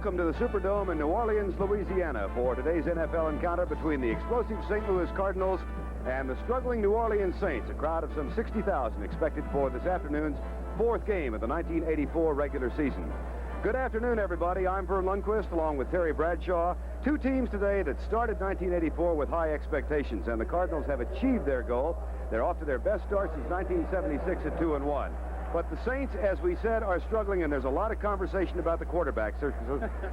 Welcome to the Superdome in New Orleans, Louisiana for today's NFL encounter between the explosive St. Louis Cardinals and the struggling New Orleans Saints. A crowd of some 60,000 expected for this afternoon's fourth game of the 1984 regular season. Good afternoon, everybody. I'm Vern Lundquist along with Terry Bradshaw. Two teams today that started 1984 with high expectations, and the Cardinals have achieved their goal. They're off to their best start since 1976 at 2-1. But the Saints, as we said, are struggling, and there's a lot of conversation about the quarterback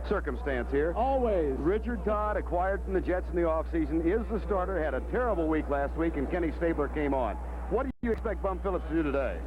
circumstance here. Always. Richard Todd, acquired from the Jets in the offseason, is the starter, had a terrible week last week, and Kenny Stabler came on. What do you expect Bum Phillips to do today?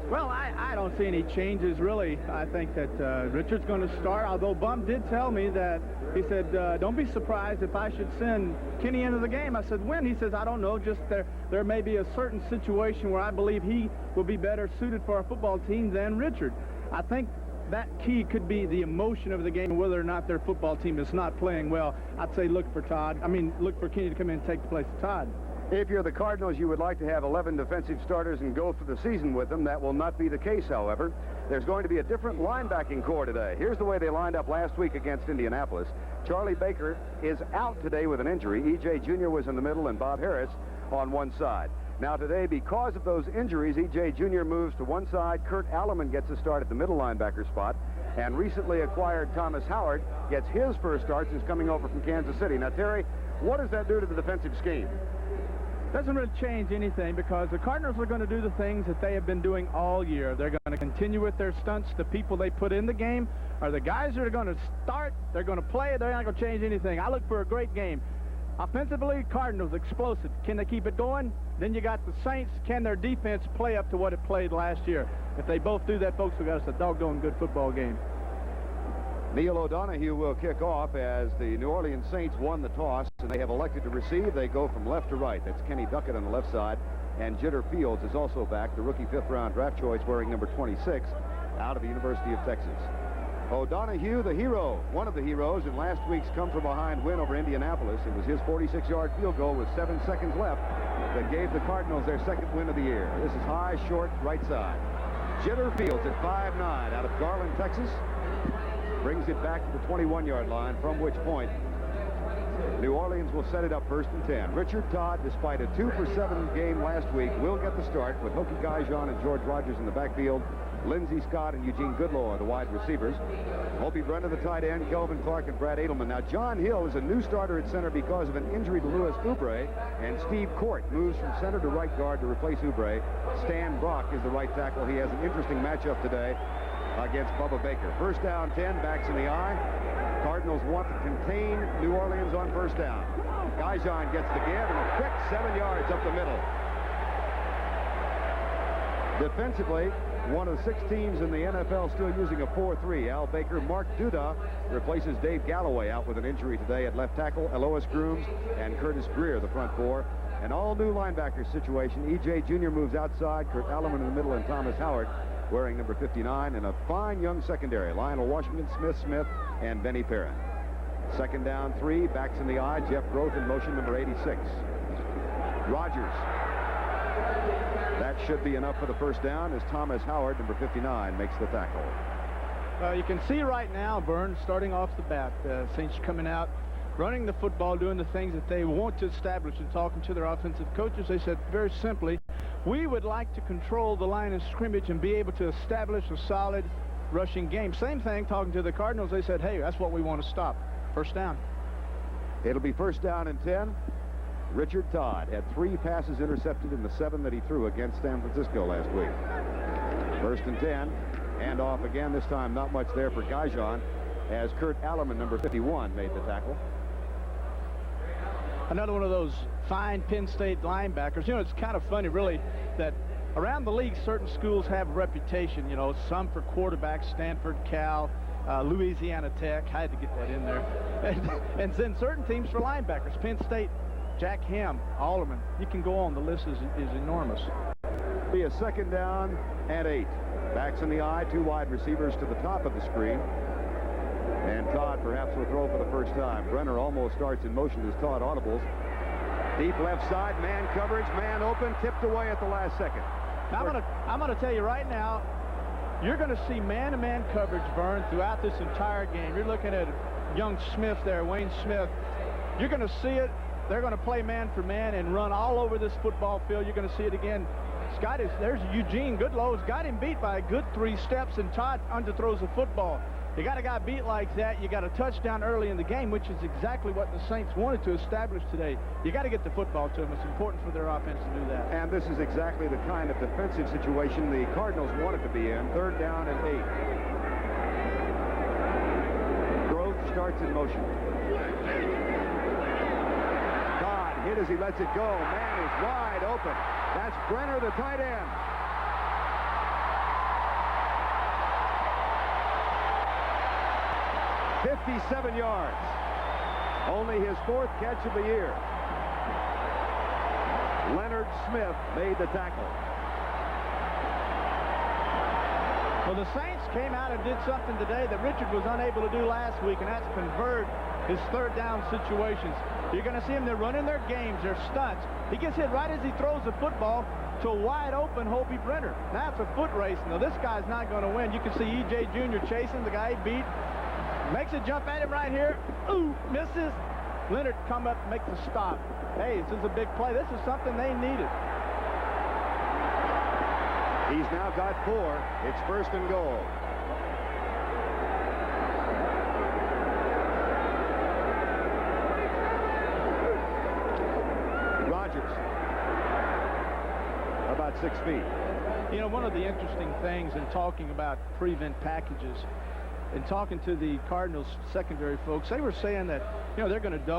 Well, I don't see any changes, really. I think that Richard's going to start, although Bum did tell me that, he said, don't be surprised if I should send Kenny into the game. I said, when? He says, I don't know, just there may be a certain situation where I believe he will be better suited for our football team than Richard. I think that key could be the emotion of the game, whether or not their football team is not playing well. I'd say look for Kenny to come in and take the place of Todd. If you're the Cardinals, you would like to have 11 defensive starters and go for the season with them. That will not be the case, however. There's going to be a different linebacking core today. Here's the way they lined up last week against Indianapolis. Charlie Baker is out today with an injury. E.J. Jr. was in the middle and Bob Harris on one side. Now today, because of those injuries, E.J. Jr. moves to one side. Kurt Allerman gets a start at the middle linebacker spot. And recently acquired Thomas Howard gets his first start since coming over from Kansas City. Now, Terry, what does that do to the defensive scheme? Doesn't really change anything, because the Cardinals are going to do the things that they have been doing all year. They're going to continue with their stunts. The people they put in the game are the guys that are going to start. They're going to play. They're not going to change anything. I look for a great game. Offensively, Cardinals explosive. Can they keep it going? Then you got the Saints. Can their defense play up to what it played last year? If they both do that, folks, we got us a doggone good football game. Neil O'Donohue will kick off as the New Orleans Saints won the toss, and they have elected to receive. They go from left to right. That's Kenny Duckett on the left side, and Jitter Fields is also back, the rookie fifth-round draft choice wearing number 26 out of the University of Texas. O'Donohue, the hero, one of the heroes in last week's come-from-behind win over Indianapolis. It was his 46-yard field goal with 7 seconds left that gave the Cardinals their second win of the year. This is high, short, right side. Jitter Fields at 5'9", out of Garland, Texas. Brings it back to the 21-yard line, from which point New Orleans will set it up 1st and 10. Richard Todd, despite a 2-for-7 game last week, will get the start with Hokie Guyjon and George Rogers in the backfield. Lindsey Scott and Eugene Goodlow are the wide receivers. Opie Brenner, the tight end, Kelvin Clark, and Brad Edelman. Now, John Hill is a new starter at center because of an injury to Louis Oubre, and Steve Court moves from center to right guard to replace Oubre. Stan Brock is the right tackle. He has an interesting matchup today against Bubba Baker. 1st down, 10, backs in the eye. Cardinals want to contain New Orleans on 1st down. Guyjon gets the give and a quick 7 yards up the middle. Defensively, one of 6 teams in the NFL still using a 4-3. Al Baker, Mark Duda replaces Dave Galloway out with an injury today at left tackle. Elois Grooms and Curtis Greer, the front four. An all-new linebacker situation. E.J. Jr. moves outside. Kurt Allerman in the middle, and Thomas Howard wearing number 59, and a fine young secondary. Lionel Washington, Smith, and Benny Perrin. 2nd down, 3, backs in the eye. Jeff Groth in motion, number 86. Rogers. That should be enough for the 1st down as Thomas Howard, number 59, makes the tackle. You can see right now, Vern, starting off the bat, Saints coming out, running the football, doing the things that they want to establish, and talking to their offensive coaches. They said very simply, we would like to control the line of scrimmage and be able to establish a solid rushing game. Same thing talking to the Cardinals. They said, hey, that's what we want to stop. 1st down. It'll be 1st down and 10. Richard Todd had 3 passes intercepted in the 7 that he threw against San Francisco last week. 1st and 10. And off again, this time not much there for Guyjon, as Kurt Allerman, number 51, made the tackle. Another one of those fine Penn State linebackers. You know, it's kind of funny, really, that around the league, certain schools have a reputation. You know, some for quarterbacks, Stanford, Cal, Louisiana Tech. I had to get that in there. And then certain teams for linebackers. Penn State, Jack Ham, Alderman. You can go on. The list is enormous. Be a 2nd down and 8. Backs in the eye, 2 wide receivers to the top of the screen. And Todd perhaps will throw for the 1st time. Brenner almost starts in motion as Todd audibles. Deep left side, man coverage, man open, tipped away at the last second. I'm going to tell you right now, you're going to see man-to-man coverage, Vern, throughout this entire game. You're looking at young Smith there, Wayne Smith. You're going to see it. They're going to play man for man and run all over this football field. You're going to see it again. There's Eugene Goodlow's got him beat by a good 3 steps, and Todd underthrows the football. You got a guy beat like that, you got a touchdown early in the game, which is exactly what the Saints wanted to establish today. You got to get the football to them. It's important for their offense to do that. And this is exactly the kind of defensive situation the Cardinals wanted to be in. 3rd down and 8. Grove starts in motion. Todd hit as he lets it go. Man is wide open. That's Brenner, the tight end. 57 yards. Only his 4th catch of the year. Leonard Smith made the tackle. Well, the Saints came out and did something today that Richard was unable to do last week, and that's convert his 3rd down situations. You're going to see them. They're running their games. They're stunts. He gets hit right as he throws the football to a wide open Hobie Brenner. Now it's a foot race. Now this guy's not going to win. You can see E.J. Jr. chasing the guy he beat. Makes a jump at him right here. Ooh, misses. Leonard come up and makes a stop. Hey, this is a big play. This is something they needed. He's now got 4. It's 1st and goal. Rogers. About 6 feet. You know, one of the interesting things in talking about prevent packages and talking to the Cardinals secondary folks, they were saying that, you know, they're going to go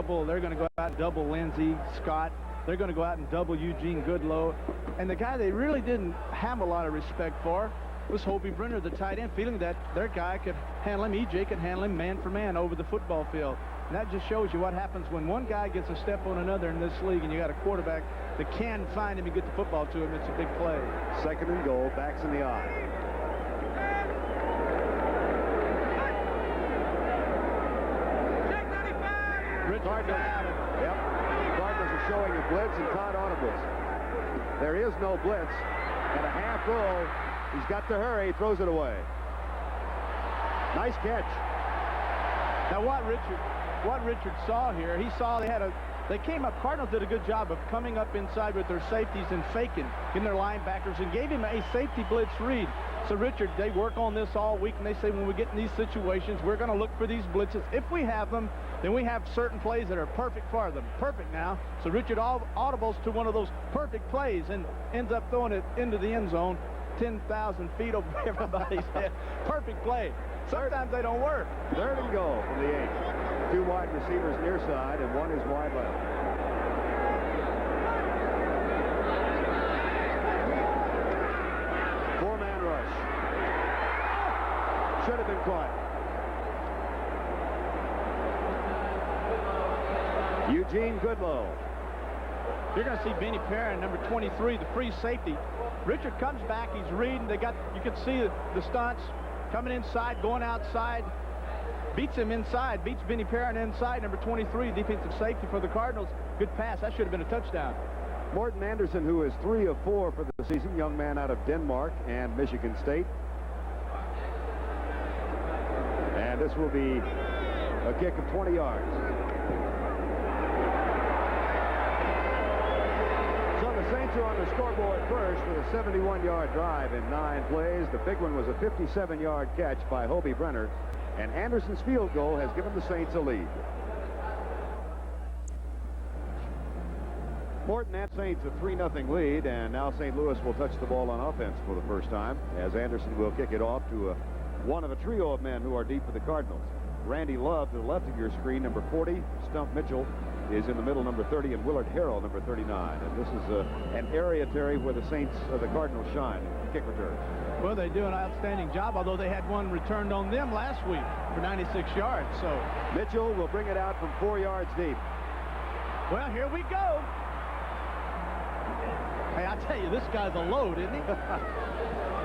out and double Lindsey Scott. They're going to go out and double Eugene Goodlow. And the guy they really didn't have a lot of respect for was Hobie Brenner, the tight end, feeling that their guy could handle him, EJ could handle him man for man over the football field. And that just shows you what happens when one guy gets a step on another in this league and you got a quarterback that can find him and get the football to him. It's a big play. 2nd and goal, backs in the eye. Cardinals, Cardinals are showing a blitz, and Todd audibles. There is no blitz, and a half roll. He's got to hurry. He throws it away. Nice catch. Now what Richard saw here, he saw they came up. Cardinals did a good job of coming up inside with their safeties and faking in their linebackers and gave him a safety blitz read. So Richard, they work on this all week, and they say when we get in these situations, we're going to look for these blitzes. If we have them, then we have certain plays that are perfect for them. Perfect now. So Richard audibles to one of those perfect plays and ends up throwing it into the end zone 10,000 feet over everybody's head. Perfect play. Sometimes they don't work. 3rd and goal from the 8. 2 wide receivers near side, and 1 is wide left. Four-man rush. Should have been caught. Eugene Goodlow. You're going to see Benny Perrin, number 23, the free safety. Richard comes back. He's reading. You can see the stunts coming inside, going outside. Beats him inside. Beats Benny Perrin inside, number 23, defensive safety for the Cardinals. Good pass. That should have been a touchdown. Morton Anderson, who is 3 of 4 for the season, young man out of Denmark and Michigan State. And this will be a kick of 20 yards. So the Saints are on the scoreboard first with a 71-yard drive in 9 plays. The big one was a 57-yard catch by Hobie Brenner. And Anderson's field goal has given the Saints a lead. Morton and Saints a 3-0 lead, and now St. Louis will touch the ball on offense for the first time, as Anderson will kick it off to one of a trio of men who are deep for the Cardinals. Randy Love to the left of your screen, number 40. Stump Mitchell is in the middle, number 30, and Willard Harrell, number 39. And this is an area, Terry, where the Cardinals shine. Kick returns. Well, they do an outstanding job, although they had one returned on them last week for 96 yards. So Mitchell will bring it out from 4 yards deep. Well, here we go. Hey, I tell you, this guy's a load, isn't he?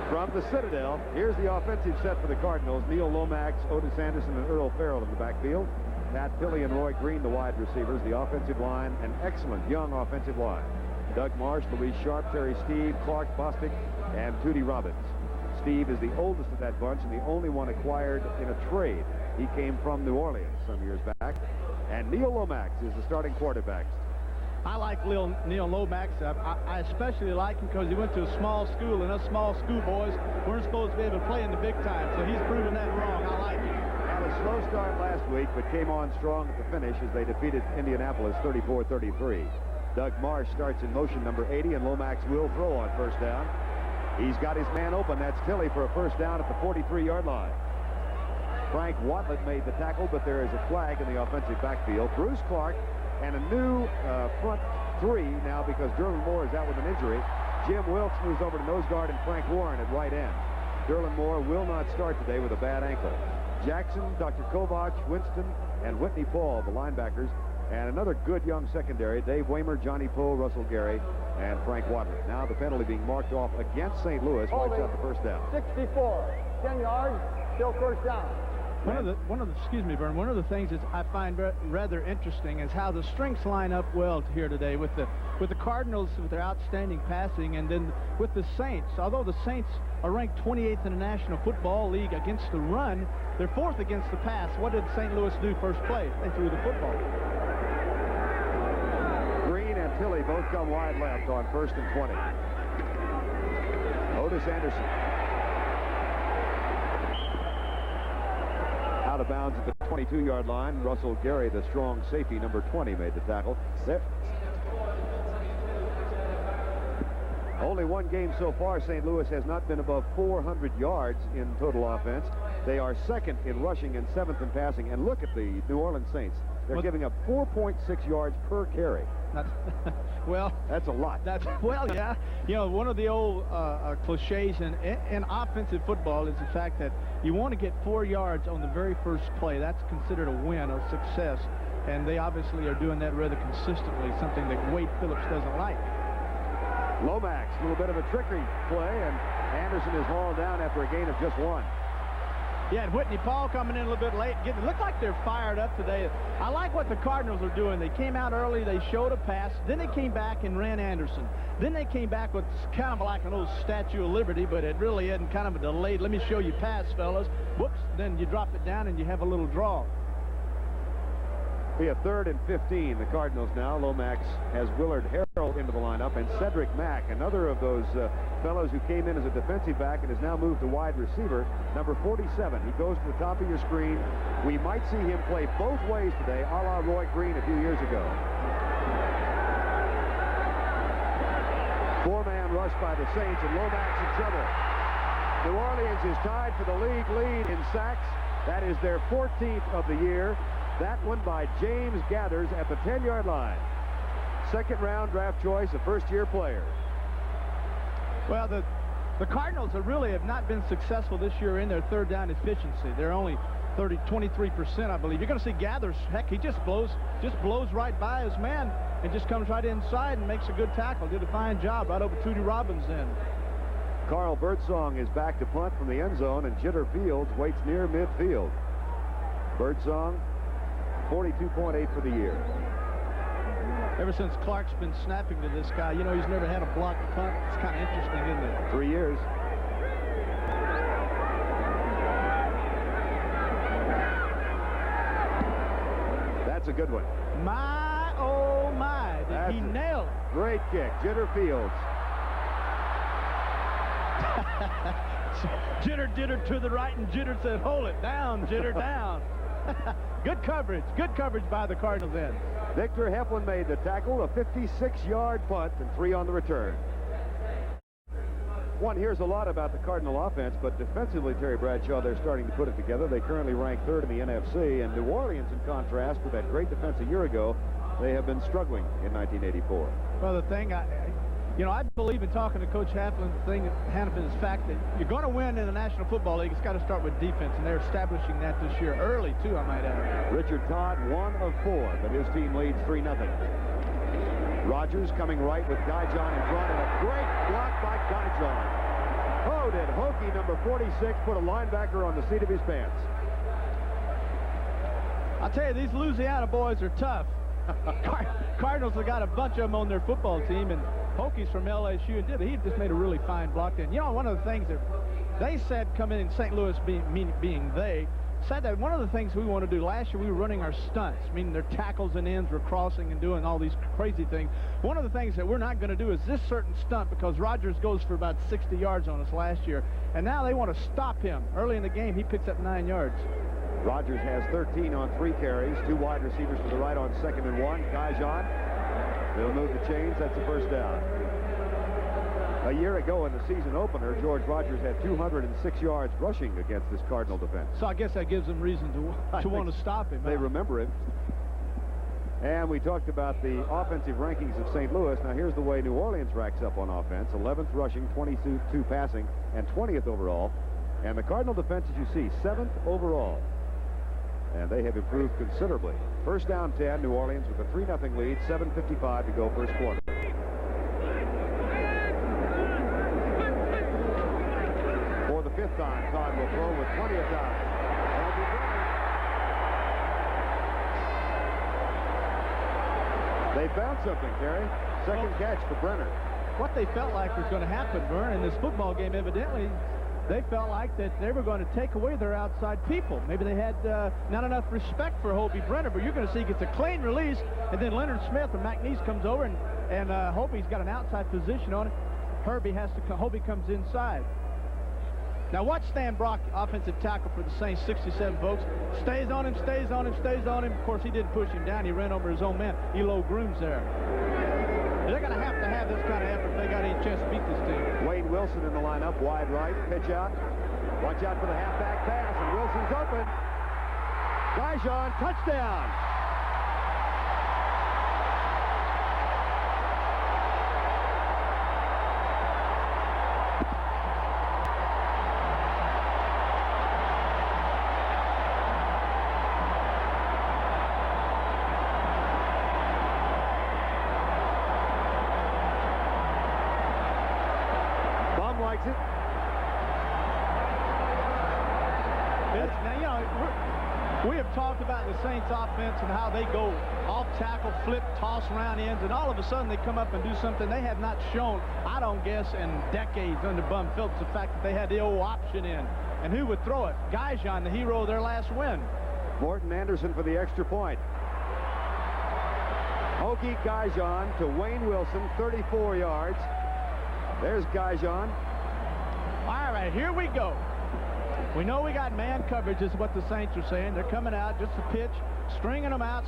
From the Citadel, here's the offensive set for the Cardinals. Neil Lomax, Otis Anderson, and Earl Farrell in the backfield. Pat Philly and Roy Green, the wide receivers. The offensive line, an excellent young offensive line. Doug Marsh, Louise Sharp, Terry Steve, Clark Bostic, and Tootie Robbins. Steve is the oldest of that bunch and the only one acquired in a trade. He came from New Orleans some years back. And Neil Lomax is the starting quarterback. I like Neil Lomax. I especially like him because he went to a small school, and us small school boys weren't supposed to be able to play in the big time. So he's proven that wrong. I like him. Had a slow start last week, but came on strong at the finish as they defeated Indianapolis 34-33. Doug Marsh starts in motion number 80, and Lomax will throw on first down. He's got his man open. That's Tilley for a first down at the 43-yard line. Frank Watlett made the tackle, but there is a flag in the offensive backfield. Bruce Clark and a new front three now because Derlin Moore is out with an injury. Jim Wilkes moves over to nose guard and Frank Warren at right end. Derlin Moore will not start today with a bad ankle. Jackson, Dr. Kovach, Winston, and Whitney Paul, the linebackers, and another good young secondary, Dave Waymer, Johnny Poe, Russell Gary, and Frank Watlett. Now the penalty being marked off against St. Louis wipes out the first down. 64, 10 yards, still first down. One of the things that I find rather interesting is how the strengths line up well here today with the Cardinals with their outstanding passing, and then with the Saints. Although the Saints are ranked 28th in the National Football League against the run, they're 4th against the pass. What did St. Louis do first play? They threw the football. Green and Tilley both come wide left on 1st and 20. Otis Anderson out of bounds at the 22-yard line. Russell Gary, the strong safety, number 20, made the tackle. There. Only one game so far. St. Louis has not been above 400 yards in total offense. They are 2nd in rushing and 7th in passing. And look at the New Orleans Saints. They're giving up 4.6 yards per carry. Well, that's a lot. Well, yeah. You know, one of the old cliches in offensive football is the fact that you want to get 4 yards on the very first play. That's considered a win, a success. And they obviously are doing that rather consistently, something that Wade Phillips doesn't like. Lomax, a little bit of a trickery play, and Anderson is hauled down after a gain of just 1. Yeah, and Whitney Paul coming in a little bit late. It looked like they're fired up today. I like what the Cardinals are doing. They came out early, they showed a pass, then they came back and ran Anderson. Then they came back with kind of like an old Statue of Liberty, but it really isn't, kind of a delayed, let me show you pass, fellas. Whoops, then you drop it down and you have a little draw. Be a 3rd and 15, the Cardinals now. Lomax has Willard Harrell into the lineup, and Cedric Mack, another of those fellows who came in as a defensive back and has now moved to wide receiver, number 47. He goes to the top of your screen. We might see him play both ways today, a la Roy Green a few years ago. 4-man rush by the Saints, and Lomax in trouble. New Orleans is tied for the league lead in sacks. That is their 14th of the year. That one by James Gathers at the 10-yard line. 2nd-round draft choice, a first-year player. Well, the Cardinals have not been successful this year in their 3rd down efficiency. They're only 23%, I believe. You're going to see Gathers, heck, he just blows right by his man and just comes right inside and makes a good tackle. Did a fine job right over Tootie Robbins then. Carl Birdsong is back to punt from the end zone, and Jitter Fields waits near midfield. Birdsong, 42.8 for the year. Ever since Clark's been snapping to this guy, you know, he's never had a blocked punt. It's kind of interesting, isn't it? 3 years. That's a good one. My, oh my, did he nail it? Great kick, Jitter Fields. Jitter to the right, and Jitter said, hold it down, Jitter, down. Good coverage by the Cardinals then. Victor Heflin made the tackle, a 56-yard punt, and 3 on the return. One hears a lot about the Cardinal offense, but defensively, Terry Bradshaw, they're starting to put it together. They currently rank 3rd in the NFC, and New Orleans, in contrast, with that great defense a year ago, they have been struggling in 1984. Well, the thing, I believe in talking to Coach Heflin, Hannafin, is the fact that you're going to win in the National Football League. It's got to start with defense, and they're establishing that this year early, too, I might add. Richard Todd, 1 of 4, but his team leads 3-0. Rogers coming right with Guy John in front, and a great block by Guy John. Oh, did Hokie, number 46, put a linebacker on the seat of his pants. I'll tell you, these Louisiana boys are tough. Cardinals have got a bunch of them on their football team, and Hokie's from LSU, and he just made a really fine block then. You know, one of the things that they said, coming in St. Louis, being they, said that one of the things we want to do, last year we were running our stunts, meaning their tackles and ends were crossing and doing all these crazy things. One of the things that we're not going to do is this certain stunt, because Rogers goes for about 60 yards on us last year, and now they want to stop him. Early in the game, he picks up 9 yards. Rogers has 13 on 3 carries, 2 wide receivers to the right on 2nd and 1. Guijon, they'll move the chains. That's the first down. A year ago in the season opener, George Rogers had 206 yards rushing against this Cardinal defense. So I guess that gives them reason to want to stop him. They remember him. And we talked about the offensive rankings of St. Louis. Now here's the way New Orleans racks up on offense. 11th rushing, 22 passing, and 20th overall. And the Cardinal defense, as you see, 7th overall. And they have improved considerably. First down 10, New Orleans with a 3-0 lead, 7:55 to go first quarter. For the 5th time, Todd will throw with plenty of time. They found something, Terry. Second catch for Brenner. What they felt like was going to happen, Vern, in this football game, evidently, they felt like that they were going to take away their outside people. Maybe they had not enough respect for Hobie Brenner, but you're going to see he gets a clean release, and then Leonard Smith or McNeese comes over, and Hobie's got an outside position on it. Hobie comes inside. Now watch Stan Brock, offensive tackle for the Saints, 67 folks. Stays on him, stays on him, stays on him. Of course, he didn't push him down. He ran over his own man. Elo Grooms there. They're going to have this kind of effort if they got any chance to beat this team. Wayne Wilson in the lineup, wide right, pitch out. Watch out for the halfback pass, and Wilson's open. Guijon, touchdown. Likes it. Now, you know, we have talked about the Saints offense and how they go off tackle, flip, toss around ends, and all of a sudden they come up and do something they have not shown, I don't guess, in decades under Bum Phillips, the fact that they had the old option in. And who would throw it? Guijon, the hero of their last win. Morton Anderson for the extra point. Hokie Guijon to Wayne Wilson, 34 yards. There's Guijon. All right, here we go. We know we got man coverage is what the Saints are saying. They're coming out, just a pitch, stringing them out.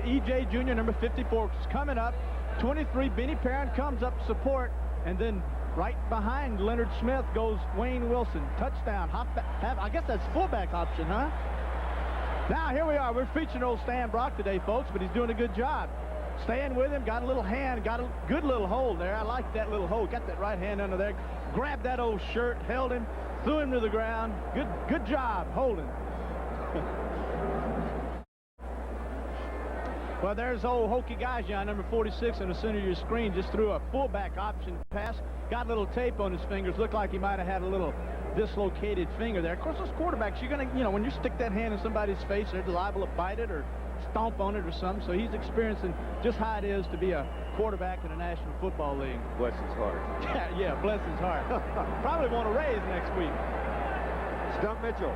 E.J. Jr., number 54, is coming up. 23, Benny Perrin comes up to support. And then right behind Leonard Smith goes Wayne Wilson. Touchdown. I guess that's fullback option, huh? Now, here we are. We're featuring old Stan Brock today, folks, but he's doing a good job. Staying with him, got a little hand, got a good little hold there. I like that little hold. Got that right hand under there. Grabbed that old shirt, held him, threw him to the ground. Good job holding. Well, there's old Hokie Guijon, number 46, in the center of your screen. Just threw a fullback option pass. Got a little tape on his fingers. Looked like he might have had a little dislocated finger there. Of course, those quarterbacks, you're going to, you know, when you stick that hand in somebody's face, they're liable to bite it or stomp on it or something. So he's experiencing just how it is to be a quarterback in the National Football League. Bless his heart. Yeah, bless his heart. Probably want to raise next week. Stump Mitchell.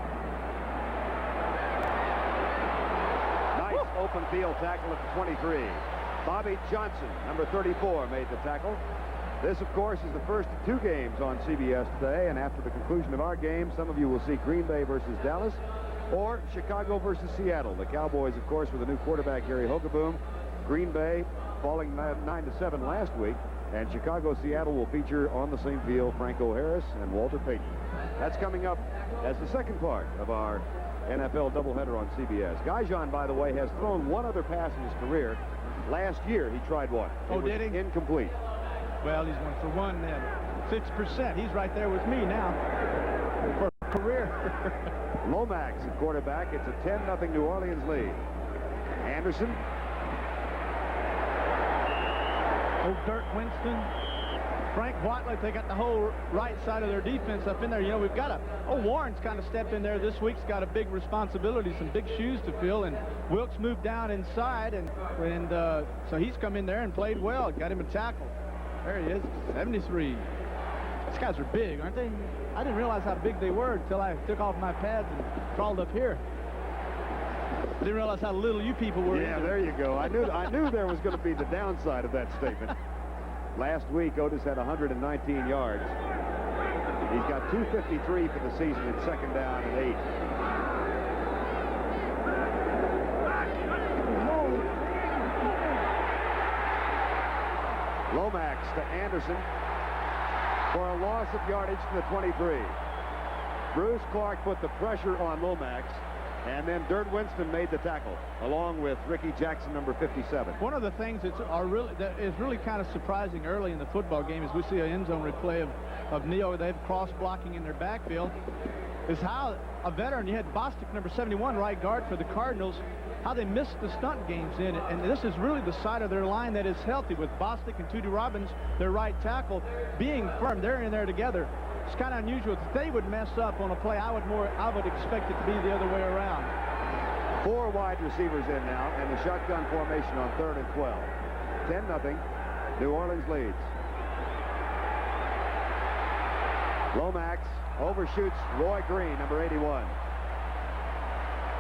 Nice open field tackle at the 23. Bobby Johnson, number 34, made the tackle. This, of course, is the first of 2 games on CBS today, and after the conclusion of our game, some of you will see Green Bay versus Dallas or Chicago versus Seattle. The Cowboys, of course, with a new quarterback, Gary Hogaboom. Green Bay falling 9-7 last week, and Chicago-Seattle will feature on the same field Franco Harris and Walter Payton. That's coming up as the second part of our NFL doubleheader on CBS. Guijon, by the way, has thrown one other pass in his career. Last year, he tried one. Oh, did he? Incomplete. Well, he's 1 for 1 then. 6%. He's right there with me now for a career. Lomax at quarterback. It's a 10-0 New Orleans lead. Anderson. Old Dirk Winston. Frank Watlett, they got the whole right side of their defense up in there. You know, we've got Warren's kind of stepped in there this week. He's got a big responsibility, some big shoes to fill, and Wilkes moved down inside, and so he's come in there and played well. Got him a tackle. There he is, 73. These guys are big, aren't they? I didn't realize how big they were until I took off my pads and crawled up here. I didn't realize how little you people were. Yeah, there you go. I knew there was going to be the downside of that statement. Last week, Otis had 119 yards. He's got 253 for the season in 2nd down and 8. Lomax to Anderson for a loss of yardage to the 23. Bruce Clark put the pressure on Lomax, and then Dirt Winston made the tackle, along with Ricky Jackson, number 57. One of the things that is really kind of surprising early in the football game is we see an end zone replay of Neo. They have cross blocking in their backfield. Is how a veteran, you had Bostic, number 71, right guard for the Cardinals, how they missed the stunt games in it. And this is really the side of their line that is healthy, with Bostic and Tootie Robbins, their right tackle, being firm. They're in there together. It's kind of unusual. If they would mess up on a play, I would expect it to be the other way around. 4 wide receivers in now, and the shotgun formation on 3rd and 12. 10-0. New Orleans leads. Lomax overshoots Roy Green, number 81.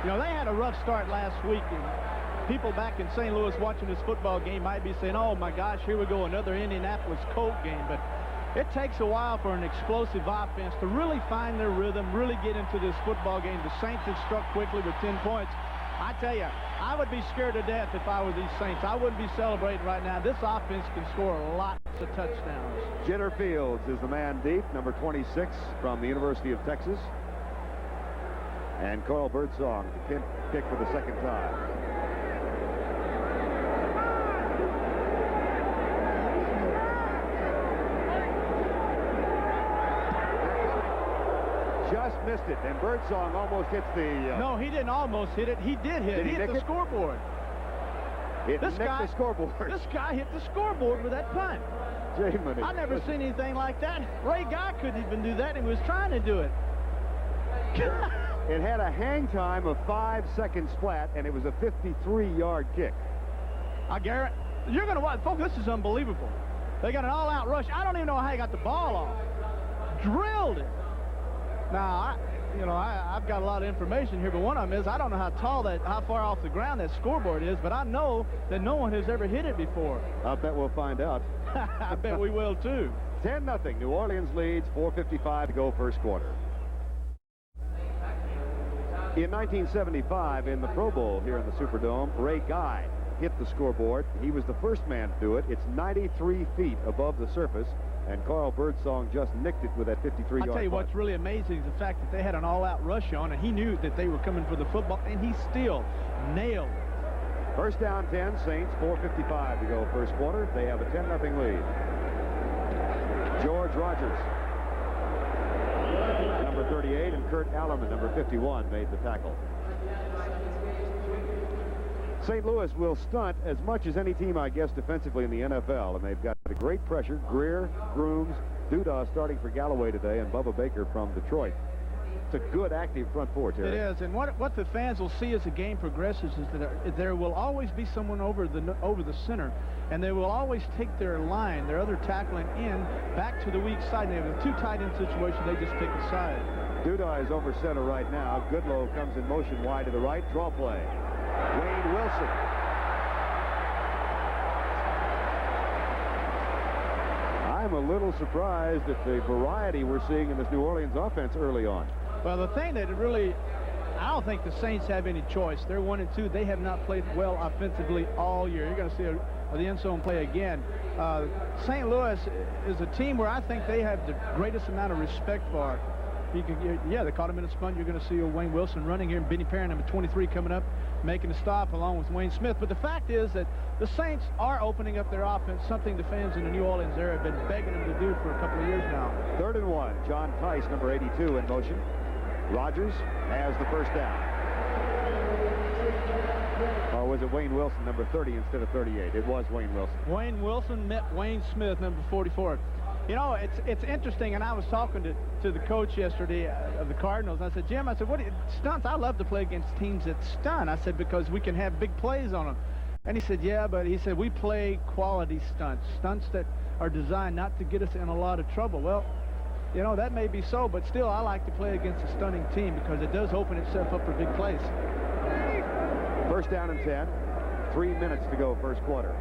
You know, they had a rough start last week, and people back in St. Louis watching this football game might be saying, oh my gosh, here we go, another Indianapolis Colt game. But it takes a while for an explosive offense to really find their rhythm, really get into this football game. The Saints have struck quickly with 10 points. I tell you, I would be scared to death if I were these Saints. I wouldn't be celebrating right now. This offense can score lots of touchdowns. Jitter Fields is the man deep, number 26 from the University of Texas. And Carl Birdsong to kick for the 2nd time. Just missed it, and Birdsong almost hits the... No, he didn't almost hit it. He did hit it. He hit the scoreboard. This guy, the scoreboard. This guy hit the scoreboard with that punt. Jay-Money. I've never seen anything like that. Ray Guy couldn't even do that, and he was trying to do it. It had a hang time of 5 seconds flat, and it was a 53-yard kick. I guarantee you're going to watch, folks. This is unbelievable. They got an all-out rush. I don't even know how he got the ball off. Drilled it. Now, I've got a lot of information here, but one of them is I don't know how far off the ground that scoreboard is, but I know that no one has ever hit it before. I bet we'll find out. I bet we will too. 10-0. New Orleans leads. 4:55 to go, first quarter. In 1975, in the Pro Bowl here in the Superdome, Ray Guy hit the scoreboard. He was the first man to do it. It's 93 feet above the surface, and Carl Birdsong just nicked it with that 53-yard I'll tell you punt. what's really amazing is the fact that they had an all-out rush on, and he knew that they were coming for the football, and he still nailed it. First down 10, Saints, 4:55 to go, first quarter. They have a 10-0 lead. George Rogers, number 38, and Kurt Allerman, number 51, made the tackle. St. Louis will stunt as much as any team, I guess, defensively in the NFL, and they've got a great pressure. Greer, Grooms, Duda starting for Galloway today, and Bubba Baker from Detroit. It's a good, active front four, Terry. It is, and what the fans will see as the game progresses is that there will always be someone over the center, and they will always take their line, their other tackling in, back to the weak side. And they have a 2 tight end situation, they just pick a side. Duda is over center right now. Goodlow comes in motion wide to the right. Draw play. Wayne Wilson. I'm a little surprised at the variety we're seeing in this New Orleans offense early on. Well, the thing that really, I don't think the Saints have any choice. They're 1-2. They have not played well offensively all year. You're going to see the end zone play again. St. Louis is a team where I think they have the greatest amount of respect for. Yeah, they caught him in a stunt. You're going to see Wayne Wilson running here, and Benny Perrin, number 23, coming up, making a stop along with Wayne Smith. But the fact is that the Saints are opening up their offense, something the fans in the New Orleans area have been begging them to do for a couple of years now. 3rd and 1. John Tice, number 82, in motion. Rogers has the first down. Or was it Wayne Wilson, number 30, instead of 38? It was Wayne Wilson. Wayne Wilson met Wayne Smith, number 44. You know, it's interesting, and I was talking to the coach yesterday of the Cardinals. I said, Jim, I said, stunts? I love to play against teams that stun. I said, because we can have big plays on them. And he said, yeah, but he said, we play quality stunts that are designed not to get us in a lot of trouble. Well, you know, that may be so, but still I like to play against a stunning team because it does open itself up for big plays. First down and 10. 3 minutes to go first quarter.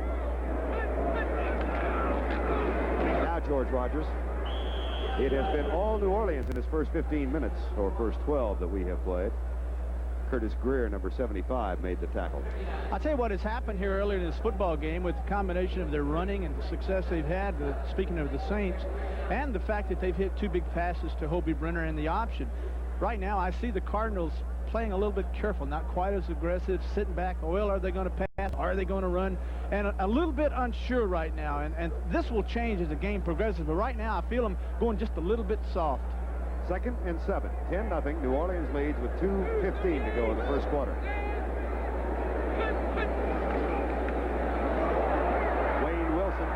Now George Rogers. It has been all New Orleans in his first 15 minutes, or first 12 that we have played. Curtis Greer, number 75, made the tackle. I'll tell you what has happened here earlier in this football game with the combination of their running and the success they've had, speaking of the Saints, and the fact that they've hit 2 big passes to Hobie Brenner in the option. Right now, I see the Cardinals playing a little bit careful, not quite as aggressive, sitting back. Well, are they going to pass? Are they going to run? And a little bit unsure right now. And this will change as the game progresses. But right now, I feel them going just a little bit soft. 2nd and 7. 10-0. New Orleans leads with 2:15 to go in the first quarter. Wayne Wilson.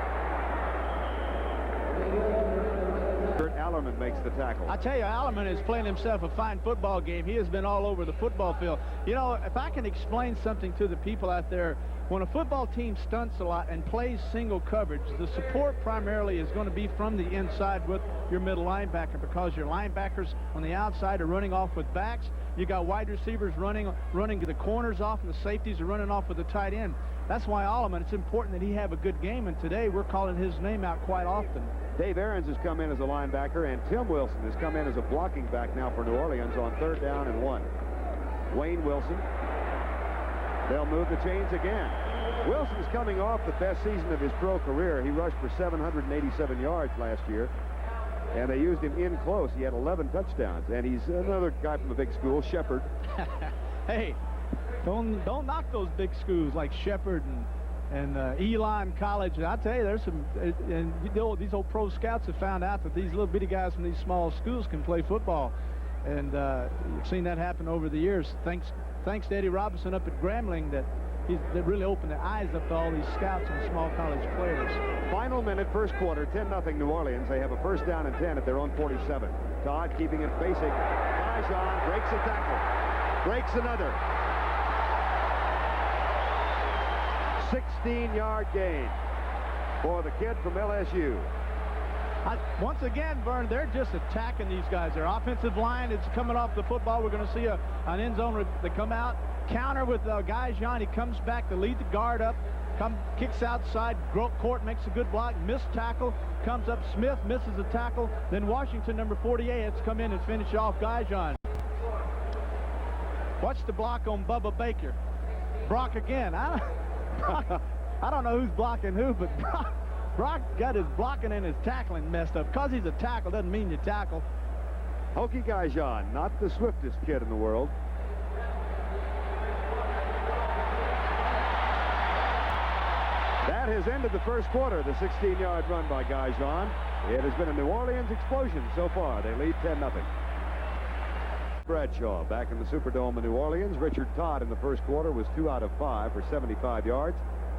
Allerman makes the tackle. I tell you, Allerman is playing himself a fine football game. He has been all over the football field. You know, if I can explain something to the people out there, when a football team stunts a lot and plays single coverage, the support primarily is going to be from the inside with your middle linebacker, because your linebackers on the outside are running off with backs. You got wide receivers running the corners off, and the safeties are running off with the tight end. That's why Allerman, it's important that he have a good game, and today we're calling his name out quite often. Dave Aarons has come in as a linebacker, and Tim Wilson has come in as a blocking back now for New Orleans on 3rd down and 1. Wayne Wilson. They'll move the chains again. Wilson's coming off the best season of his pro career. He rushed for 787 yards last year, and they used him in close. He had 11 touchdowns, and he's another guy from a big school, Shepherd. Hey, don't knock those big schools like Shepherd and Elon College. And I tell you, there's some, and you know, these old pro scouts have found out that these little bitty guys from these small schools can play football, and you've seen that happen over the years. Thanks to Eddie Robinson up at Grambling that really opened their eyes up to all these scouts and small college players. Final minute, first quarter, 10-0 New Orleans. They have a first down and 10 at their own 47. Todd keeping it basic. Fajon breaks a tackle, breaks another. 16-yard gain for the kid from LSU. Once again, Vern, they're just attacking these guys. Their offensive line is coming off the football. We're going to see an end zone. They come out, counter with Gajan. He comes back to lead the guard up, kicks outside. Court makes a good block, missed tackle, comes up. Smith misses the tackle. Then Washington, number 48, has to come in and finish off Gajan. Watch the block on Bubba Baker. Brock again. I don't know who's blocking who, but Brock got his blocking and his tackling messed up. Because he's a tackle doesn't mean you tackle. Hokie Gajan, not the swiftest kid in the world. That has ended the first quarter, the 16-yard run by Gajan. It has been a New Orleans explosion so far. They lead 10-0. Bradshaw back in the Superdome in New Orleans. Richard Todd in the first quarter was 2 out of 5 for 75 yards.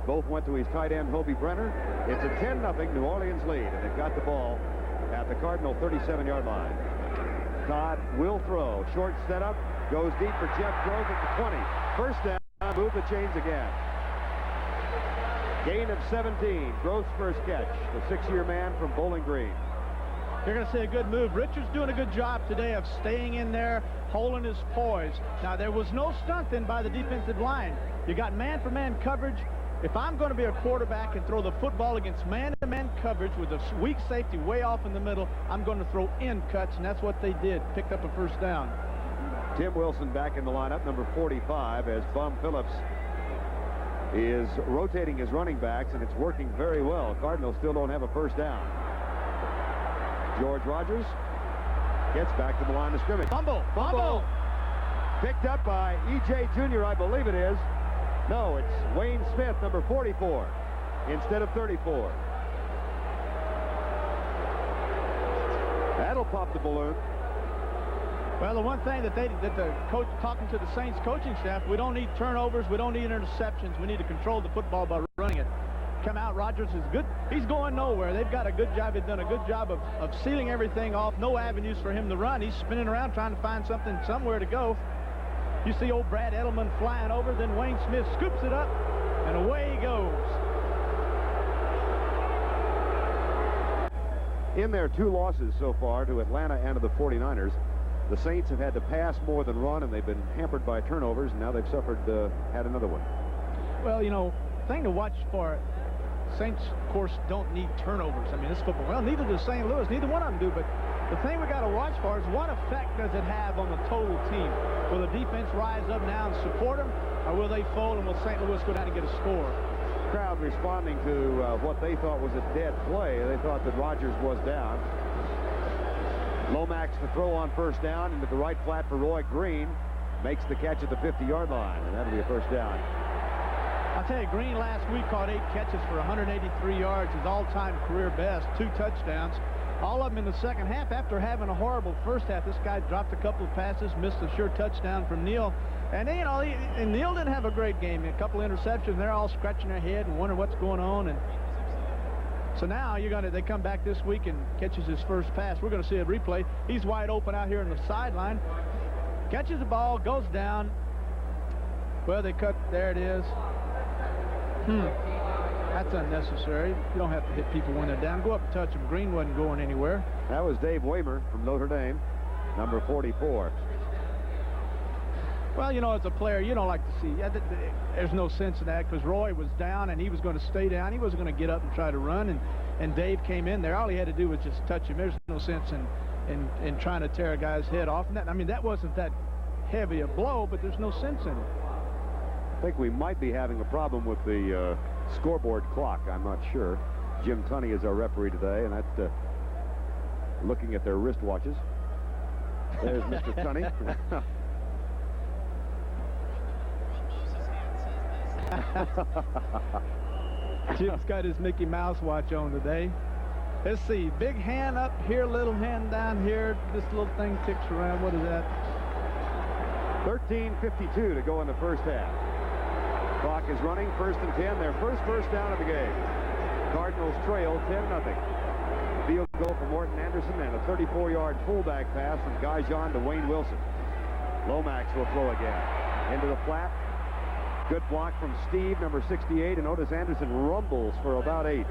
Both went to his tight end, Hobie Brenner. It's a 10-0 New Orleans lead, and they've got the ball at the Cardinal 37-yard line. Todd will throw. Short setup. Goes deep for Jeff Grove at the 20. First down. Move the chains again. Gain of 17. Grove's first catch. The 6-year man from Bowling Green. You're going to see a good move. Richard's doing a good job today of staying in there, holding his poise. Now, there was no stunt then by the defensive line. You got man-for-man coverage. If I'm going to be a quarterback and throw the football against man-to-man coverage with a weak safety way off in the middle, I'm going to throw in cuts, and that's what they did. Picked up a first down. Tim Wilson back in the lineup, number 45, as Bum Phillips is rotating his running backs, and it's working very well. Cardinals still don't have a first down. George Rogers gets back to the line of scrimmage. Fumble. Picked up by E.J. Jr., I believe it is. No, it's Wayne Smith, number 44, instead of 34. That'll pop the balloon. Well, the one thing that the coach, talking to the Saints coaching staff, we don't need turnovers, we don't need interceptions. We need to control the football by running it. Come out, Rogers is good. He's going nowhere. They've got a good job. They've done a good job of sealing everything off. No avenues for him to run. He's spinning around trying to find somewhere to go. You see old Brad Edelman flying over, then Wayne Smith scoops it up, and away he goes. In their 2 losses so far to Atlanta and to the 49ers, the Saints have had to pass more than run, and they've been hampered by turnovers, and now they've had another one. Well, you know, thing to watch for, Saints, of course, don't need turnovers. I mean, this football, well, neither does St. Louis. Neither one of them do, but the thing we got to watch for is what effect does it have on the total team? Will the defense rise up now and support them, or will they fold, and will St. Louis go down and get a score? Crowd responding to what they thought was a dead play. They thought that Rodgers was down. Lomax to throw on first down into the right flat for Roy Green. Makes the catch at the 50-yard line, and that'll be a first down. I'll tell you, Green last week caught 8 catches for 183 yards, his all-time career best, 2 touchdowns. All of them in the second half. After having a horrible first half, this guy dropped a couple of passes, missed a sure touchdown from Neal. And, you know, and Neal didn't have a great game. A couple of interceptions. They're all scratching their head and wondering what's going on. And so now they come back this week and catches his first pass. We're going to see a replay. He's wide open out here on the sideline. Catches the ball, goes down. Well, they cut. There it is. That's unnecessary. You don't have to hit people when they're down. Go up and touch them. Green wasn't going anywhere. That was Dave Waymer from Notre Dame, number 44. Well, you know, as a player, you don't like to see. There's no sense in that because Roy was down and he was going to stay down. He wasn't going to get up and try to run. And Dave came in there. All he had to do was just touch him. There's no sense in trying to tear a guy's head off. And I mean, that wasn't that heavy a blow, but there's no sense in it. I think we might be having a problem with the scoreboard clock. I'm not sure. Jim Tunney is our referee today, and that's looking at their wristwatches. There's Mr. Tunney. Jim's got his Mickey Mouse watch on today. Let's see. Big hand up here, little hand down here. This little thing ticks around. What is that? 13:52 to go in the first half. Clock is running. 1st and 10. Their first down of the game. Cardinals trail 10-0. Field goal for Morton Anderson and a 34-yard fullback pass from Guy Jean to Wayne Wilson. Lomax will throw again. Into the flat. Good block from Steve, number 68, and Otis Anderson rumbles for about 8.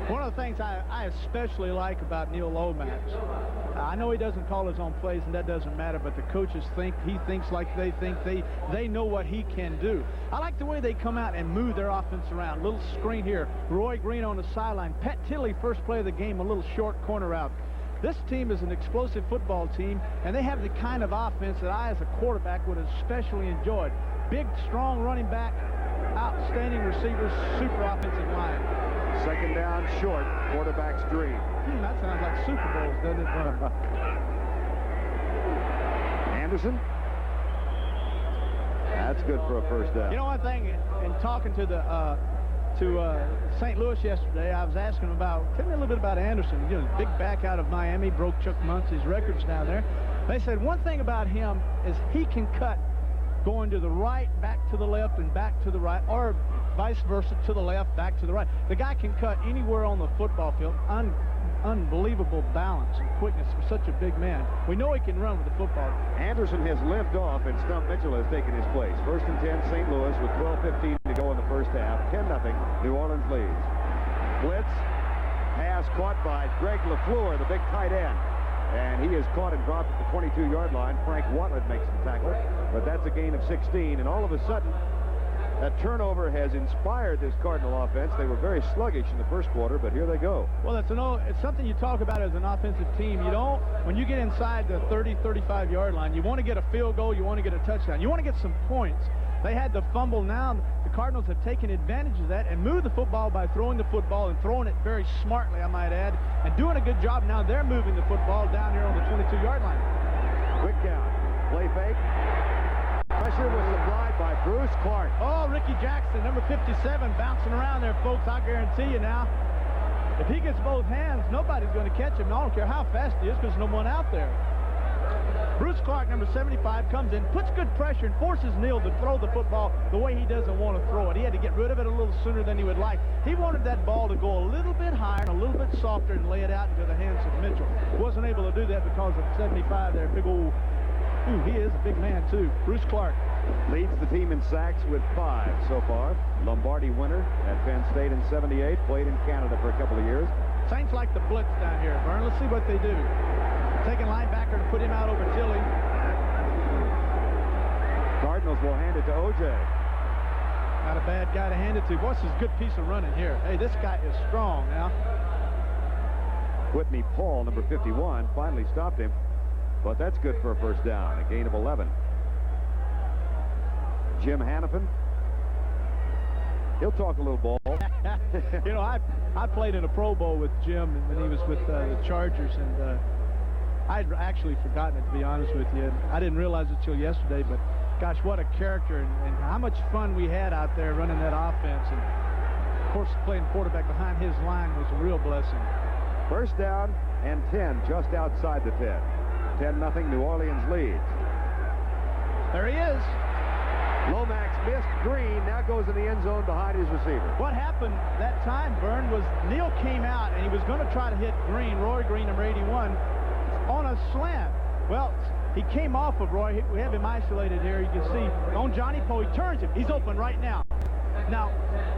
One of the things I especially like about Neil Lomax, I know he doesn't call his own plays, and that doesn't matter, but the coaches think he thinks like they think. They know what he can do. I like the way they come out and move their offense around. Little screen here. Roy Green on the sideline. Pat Tilley, first play of the game, a little short corner route. This team is an explosive football team, and they have the kind of offense that I, as a quarterback, would especially enjoy. Big, strong running back, outstanding receivers, super offensive line. 2nd down short, quarterback's dream. That sounds like Super Bowls, doesn't it? Anderson. That's good for a first down. You know, one thing, in talking to St. Louis yesterday, I was asking him tell me a little bit about Anderson. You know, big back out of Miami, broke Chuck Muncie's records down there. They said one thing about him is he can cut going to the right, back to the left, and back to the right, or vice versa, to the left, back to the right. The guy can cut anywhere on the football field. Unbelievable balance and quickness for such a big man. We know he can run with the football. Anderson has limped off, and Stump Mitchell has taken his place. 1st and 10, St. Louis with 12:15 to go in the first half. 10-0, New Orleans leads. Blitz, pass caught by Greg LaFleur, the big tight end. And he is caught and dropped at the 22-yard line. Frank Watlet makes the tackle, but that's a gain of 16. And all of a sudden, that turnover has inspired this Cardinal offense. They were very sluggish in the first quarter, but here they go. Well, it's something you talk about as an offensive team. When you get inside the 30, 35-yard line, you want to get a field goal, you want to get a touchdown. You want to get some points. They had the fumble. Now the Cardinals have taken advantage of that and moved the football by throwing the football and throwing it very smartly, I might add, and doing a good job. Now they're moving the football down here on the 22-yard line. Quick count. Play fake. Pressure was supplied by Bruce Clark. Oh, Ricky Jackson, number 57, bouncing around there, folks. I guarantee you now, if he gets both hands, nobody's going to catch him. I don't care how fast he is because there's no one out there. Bruce Clark, number 75, comes in, puts good pressure, and forces Neal to throw the football the way he doesn't want to throw it. He had to get rid of it a little sooner than he would like. He wanted that ball to go a little bit higher and a little bit softer and lay it out into the hands of Mitchell. Wasn't able to do that because of 75 there, big old Ooh, he is a big man, too. Bruce Clark. Leads the team in sacks with 5 so far. Lombardi winner at Penn State in '78. Played in Canada for a couple of years. Saints like the blitz down here, Vern. Let's see what they do. Taking linebacker to put him out over Tilly. Cardinals will hand it to O.J. Not a bad guy to hand it to. Boy, this is a good piece of running here. Hey, this guy is strong now. Whitney Paul, number 51, finally stopped him. But that's good for a first down, a gain of 11. Jim Hannafin. He'll talk a little ball. You know, I played in a Pro Bowl with Jim when he was with the Chargers, and I'd actually forgotten it, to be honest with you. I didn't realize it till yesterday, but gosh, what a character, and how much fun we had out there running that offense. And of course, playing quarterback behind his line was a real blessing. First down and 10, just outside the 10. 10-0, New Orleans leads. There he is. Lomax missed. Green now goes in the end zone behind his receiver. What happened that time, Vern, was Neal came out and he was going to try to hit Green, Roy Green, number 81, on a slant. Well, he came off of Roy. We have him isolated here. You can see on Johnny Poe, he turns him. He's open right now. Now,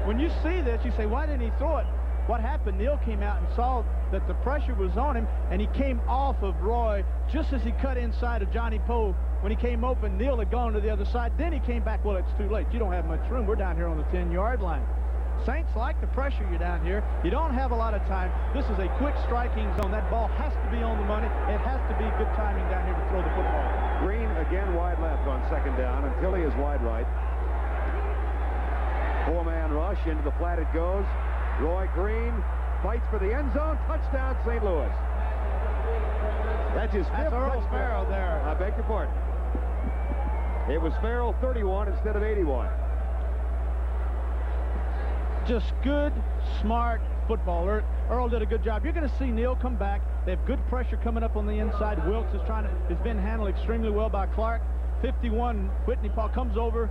when you see this, you say, why didn't he throw it? What happened, Neal came out and saw that the pressure was on him, and he came off of Roy just as he cut inside of Johnny Poe. When he came open, Neal had gone to the other side. Then he came back. Well, it's too late. You don't have much room. We're down here on the 10-yard line. Saints like the pressure you down here. You don't have a lot of time. This is a quick striking zone. That ball has to be on the money. It has to be good timing down here to throw the football. Green again wide left on second down, and Tilly is wide right. 4-man rush. Into the flat it goes. Roy Green fights for the end zone. Touchdown, St. Louis. That's his 5th Earl touchdown. Ferrell there. I beg your pardon. It was Ferrell 31 instead of 81. Just good, smart football. Earl did a good job. You're going to see Neal come back. They have good pressure coming up on the inside. Wilkes is has been handled extremely well by Clark. 51, Whitney Paul comes over.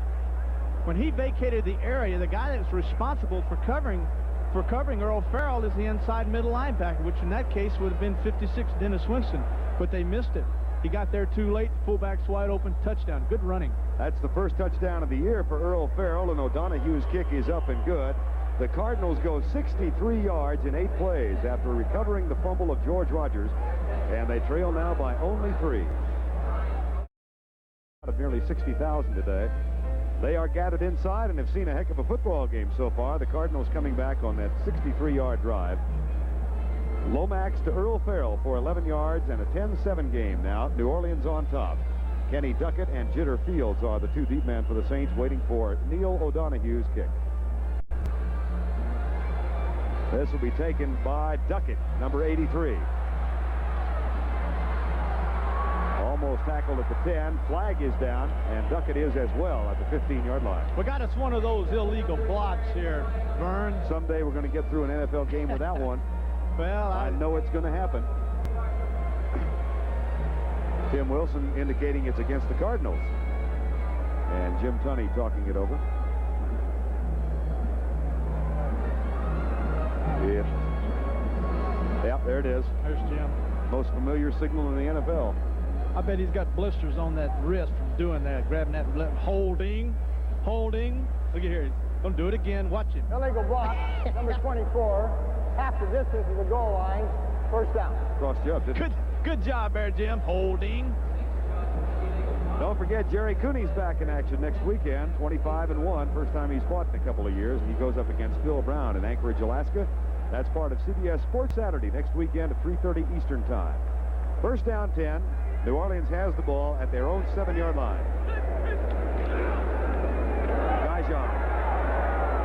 When he vacated the area, the guy that's responsible for covering Earl Ferrell is the inside middle linebacker, which in that case would have been 56, Dennis Winston, but they missed it. He got there too late. Fullback's wide open. Touchdown. Good running. That's the first touchdown of the year for Earl Ferrell, and O'Donoghue's kick is up and good. The Cardinals go 63 yards in 8 plays after recovering the fumble of George Rogers, and they trail now by only 3. Out of nearly 60,000 today. They are gathered inside and have seen a heck of a football game so far. The Cardinals coming back on that 63-yard drive. Lomax to Earl Ferrell for 11 yards and a 10-7 game now. New Orleans on top. Kenny Duckett and Jitter Fields are the 2 deep men for the Saints, waiting for Neal O'Donoghue's kick. This will be taken by Duckett, number 83. Almost tackled at the 10. Flag is down, and Duckett is as well at the 15-yard line. We got us one of those illegal blocks here, Vern. Someday we're going to get through an NFL game without one. Well, I know it's going to happen. Tim Wilson indicating it's against the Cardinals. And Jim Tunney talking it over. Yeah, there it is. There's Jim. Most familiar signal in the NFL. I bet he's got blisters on that wrist from doing that, grabbing that, holding. Look at here. Don't do it again. Watch him. Illegal block, number 24. Half the distance of the goal line. First down. Crossed you up, didn't it? Good job there, Jim. Holding. Don't forget, Jerry Cooney's back in action next weekend. 25-1. First time he's fought in a couple of years. And he goes up against Phil Brown in Anchorage, Alaska. That's part of CBS Sports Saturday next weekend at 3:30 Eastern Time. First down 10. New Orleans has the ball at their own 7-yard line. Guijon.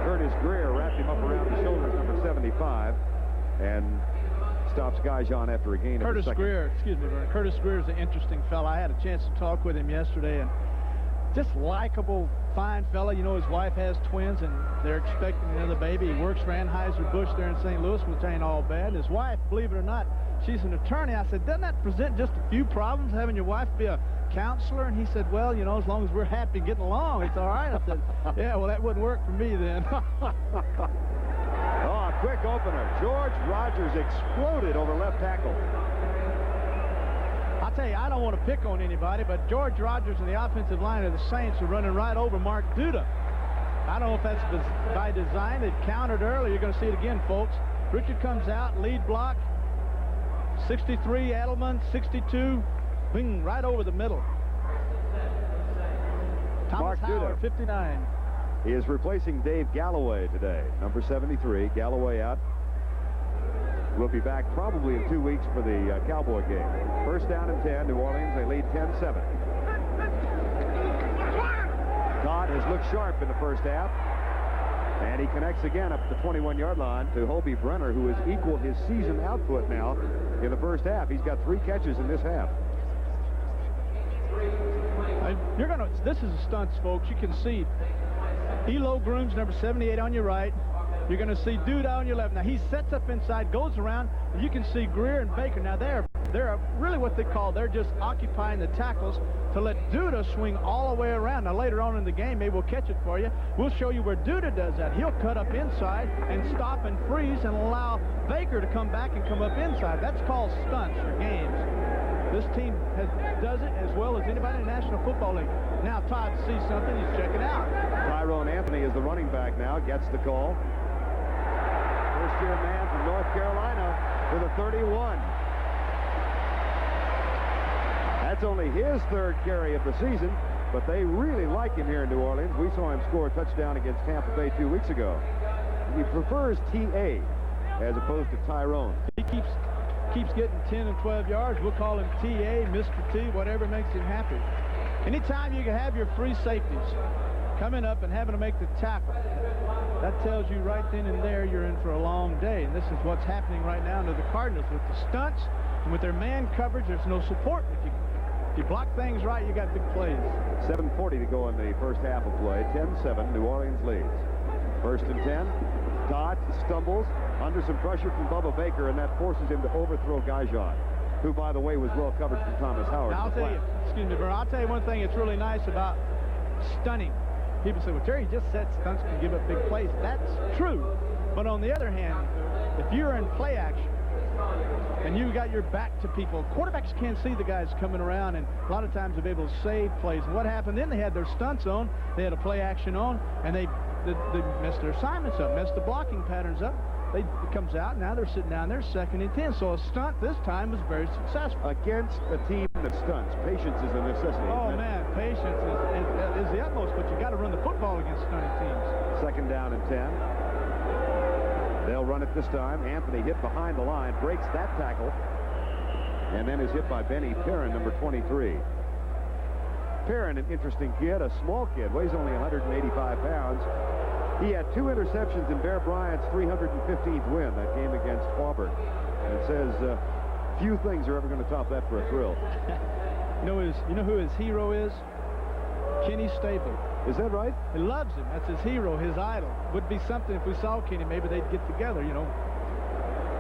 Curtis Greer wrapped him up around the shoulders, number 75, and stops Guijon after a gain of a second. Curtis Greer is an interesting fella. I had a chance to talk with him yesterday, and just likable, fine fella. You know, his wife has twins, and they're expecting another baby. He works for Anheuser-Busch there in St. Louis, which ain't all bad. His wife, believe it or not, she's an attorney. I said, doesn't that present just a few problems, having your wife be a counselor? And he said, well, you know, as long as we're happy getting along, it's all right. I said, yeah, well, that wouldn't work for me then. Oh, a quick opener. George Rogers exploded over left tackle. I'll tell you, I don't want to pick on anybody, but George Rogers and the offensive line of the Saints are running right over Mark Duda. I don't know if that's by design. They've countered early. You're going to see it again, folks. Richard comes out, lead block. 63, Edelman, 62. Bing, right over the middle. Thomas Howard, 59. He is replacing Dave Galloway today. Number 73, Galloway out. We'll be back probably in 2 weeks for the Cowboy game. First down and 10, New Orleans. They lead 10-7. Todd has looked sharp in the first half. And he connects again up the 21-yard line to Hobie Brenner, who has equaled his season output now in the first half. He's got 3 catches in this half. This is a stunts, folks. You can see Elo Grooms, number 78 on your right. You're going to see Duda on your left. Now, he sets up inside, goes around, and you can see Greer and Baker. Now, they're really what they call, they're just occupying the tackles to let Duda swing all the way around. Now, later on in the game, maybe we'll catch it for you. We'll show you where Duda does that. He'll cut up inside and stop and freeze and allow Baker to come back and come up inside. That's called stunts for games. This team does it as well as anybody in the National Football League. Now, Todd sees something. He's checking out. Tyrone Anthony is the running back now, gets the call. First-year man from North Carolina with a 31. That's only his 3rd carry of the season, but they really like him here in New Orleans. We saw him score a touchdown against Tampa Bay 2 weeks ago. He prefers T.A. as opposed to Tyrone. He keeps getting 10 and 12 yards. We'll call him T.A., Mr. T, whatever makes him happy. Anytime you can have your free safeties coming up and having to make the tackle, that tells you right then and there you're in for a long day. And this is what's happening right now to the Cardinals with the stunts and with their man coverage. There's no support. If you block things right, you got big plays. 7:40 to go in the first half of play. 10-7, New Orleans leads. First and 10. Todd stumbles under some pressure from Bubba Baker, and that forces him to overthrow Gajan, who, by the way, was well covered from Thomas Howard. Now, I'll tell you one thing that's really nice about stunning. People say, well, Terry, you just said stunts can give up big plays. That's true. But on the other hand, if you're in play action and you got your back to people, quarterbacks can't see the guys coming around, and a lot of times they're able to save plays. And what happened then, they had their stunts on, they had a play action on, and they messed their assignments up, messed the blocking patterns up. It comes out, now they're sitting down there 2nd and 10. So a stunt this time was very successful. Against a team that stunts, patience is a necessity. Oh, man, patience is the utmost, but you got to run the football against stunning teams. 2nd down and 10. They'll run it this time. Anthony hit behind the line, breaks that tackle, and then is hit by Benny Perrin, number 23. Perrin, an interesting kid, a small kid, weighs only 185 pounds. He had 2 interceptions in Bear Bryant's 315th win, that game against Auburn. And it says few things are ever going to top that for a thrill. You know who his hero is? Kenny Stabler. Is that right? He loves him. That's his hero, his idol. Would be something if we saw Kenny, maybe they'd get together, you know,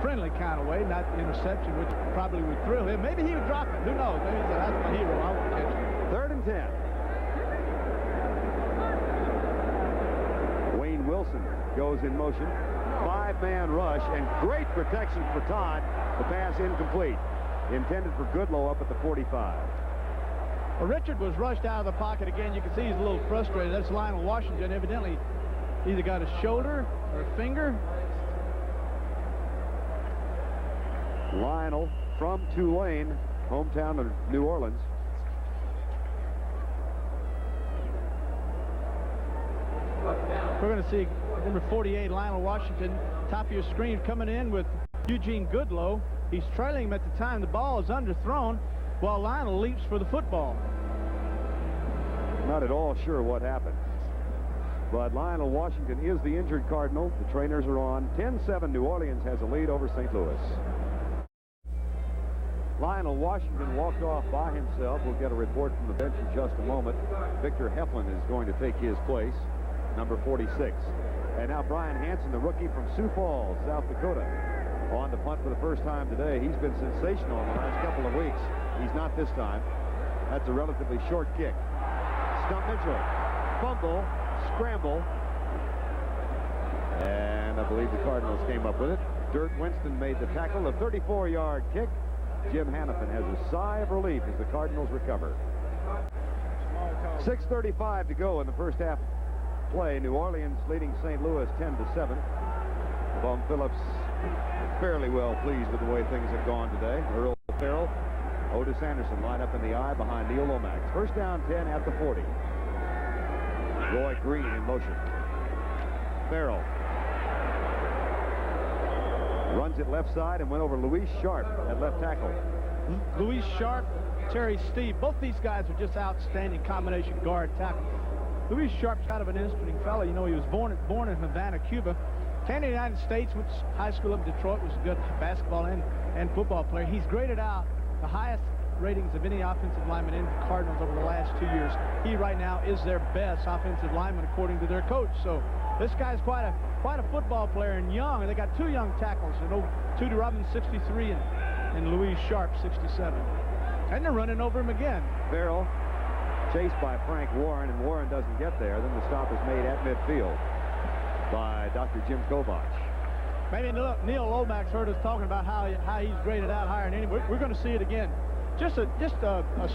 friendly kind of way, not interception, which probably would thrill him. Maybe he would drop it. Who knows? Maybe he'd say, that's my hero. I won't catch him. 3rd and 10. Wilson goes in motion. 5-man rush and great protection for Todd. The pass incomplete. Intended for Goodlow up at the 45. Well, Richard was rushed out of the pocket again. You can see he's a little frustrated. That's Lionel Washington. Evidently either got a shoulder or a finger. Lionel from Tulane, hometown of New Orleans. We're going to see number 48, Lionel Washington, top of your screen, coming in with Eugene Goodlow. He's trailing him at the time the ball is underthrown while Lionel leaps for the football. Not at all sure what happened. But Lionel Washington is the injured Cardinal. The trainers are on. 10-7, New Orleans has a lead over St. Louis. Lionel Washington walked off by himself. We'll get a report from the bench in just a moment. Victor Heflin is going to take his place, number 46. And now Brian Hansen, the rookie from Sioux Falls, South Dakota, on the punt for the first time today. He's been sensational in the last couple of weeks. He's not this time. That's a relatively short kick. Stump Mitchell, fumble, scramble, and I believe the Cardinals came up with it. Dirk Winston made the tackle. A 34-yard kick Jim Hannafin has a sigh of relief as the Cardinals recover. 6:35 to go in the first half play. New Orleans leading St. Louis 10-7. Von Phillips fairly well pleased with the way things have gone today. Earl Ferrell, Otis Anderson line up in the eye behind Neil Lomax. First down 10 at the 40. Roy Green in motion. Ferrell runs it left side and went over Louis Sharp at left tackle. Louis Sharp, Terry Steve, both these guys are just outstanding combination guard tackle. Louis Sharp's kind of an interesting fellow. You know, he was born in Havana, Cuba. Came to the United States, went to high school up in Detroit, was a good basketball and football player. He's graded out the highest ratings of any offensive lineman in the Cardinals over the last 2 years. He right now is their best offensive lineman according to their coach. So this guy's quite a football player and young. And they got two young tackles, you know, Tootie Robbins 63 and Louis Sharp 67. And they're running over him again. Ferrell chased by Frank Warren, and Warren doesn't get there. Then the stop is made at midfield by Dr. Jim Kovach. Maybe Neil Lomax heard us talking about how he's graded out higher than anyone. We're going to see it again. Just a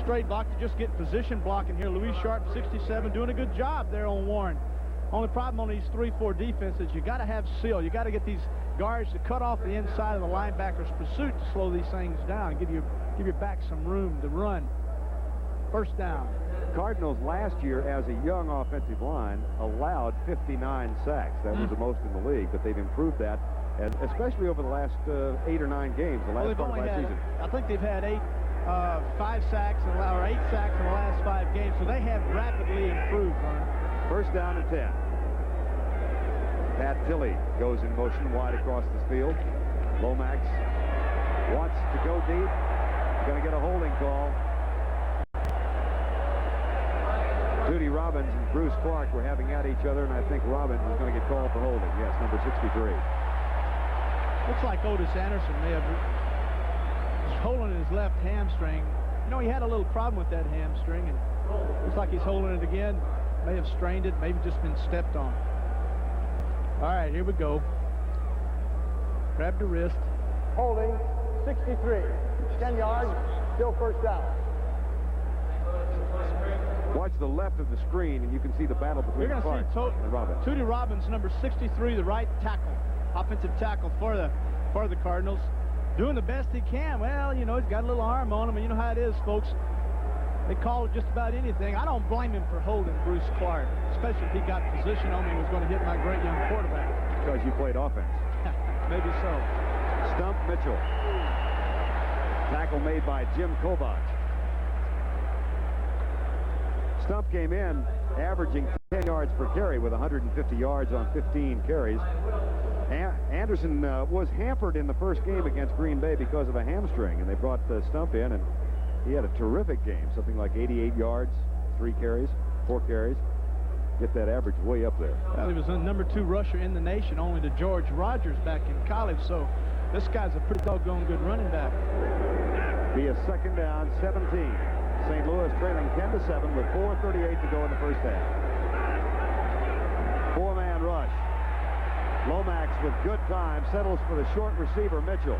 straight block to just get position blocking here. Louis Sharp, 67, doing a good job there on Warren. Only problem on these 3-4 defenses, you got to have seal. You got to get these guards to cut off the inside of the linebacker's pursuit to slow these things down, give your back some room to run. First down. Cardinals last year, as a young offensive line, allowed 59 sacks. That was the most in the league, but they've improved that, and especially over the last 8 or 9 games, the last part of last season. I think they've had 5 sacks or 8 sacks in the last 5 games, so they have rapidly improved. First down and 10. Pat Tilley goes in motion wide across this field. Lomax wants to go deep. Going to get a holding call. Tootie Robbins and Bruce Clark were having at each other, and I think Robbins is going to get called for holding. Yes, number 63. Looks like Otis Anderson may have holding his left hamstring. You know, he had a little problem with that hamstring, and looks like he's holding it again. May have strained it, maybe just been stepped on. All right, here we go. Grab the wrist. Holding 63. 10 yards, still first down. Watch the left of the screen, and you can see the battle between Clark and Robbins. Tootie Robbins, number 63, the right tackle, offensive tackle for the Cardinals, doing the best he can. Well, you know, he's got a little arm on him, and you know how it is, folks. They call it just about anything. I don't blame him for holding Bruce Clark, especially if he got position on me and was going to hit my great young quarterback. Because you played offense. Maybe so. Stump Mitchell. Tackle made by Jim Kovach. Stump came in averaging 10 yards per carry with 150 yards on 15 carries. Anderson was hampered in the first game against Green Bay because of a hamstring, and they brought Stump in, and he had a terrific game, something like 88 yards, 4 carries. Get that average way up there. Well, he was the number 2 rusher in the nation, only to George Rogers back in college, so this guy's a pretty doggone good running back. Be a second down, 17. St. Louis trailing 10-7 with 4:38 to go in the first half. 4-man rush. Lomax with good time settles for the short receiver, Mitchell.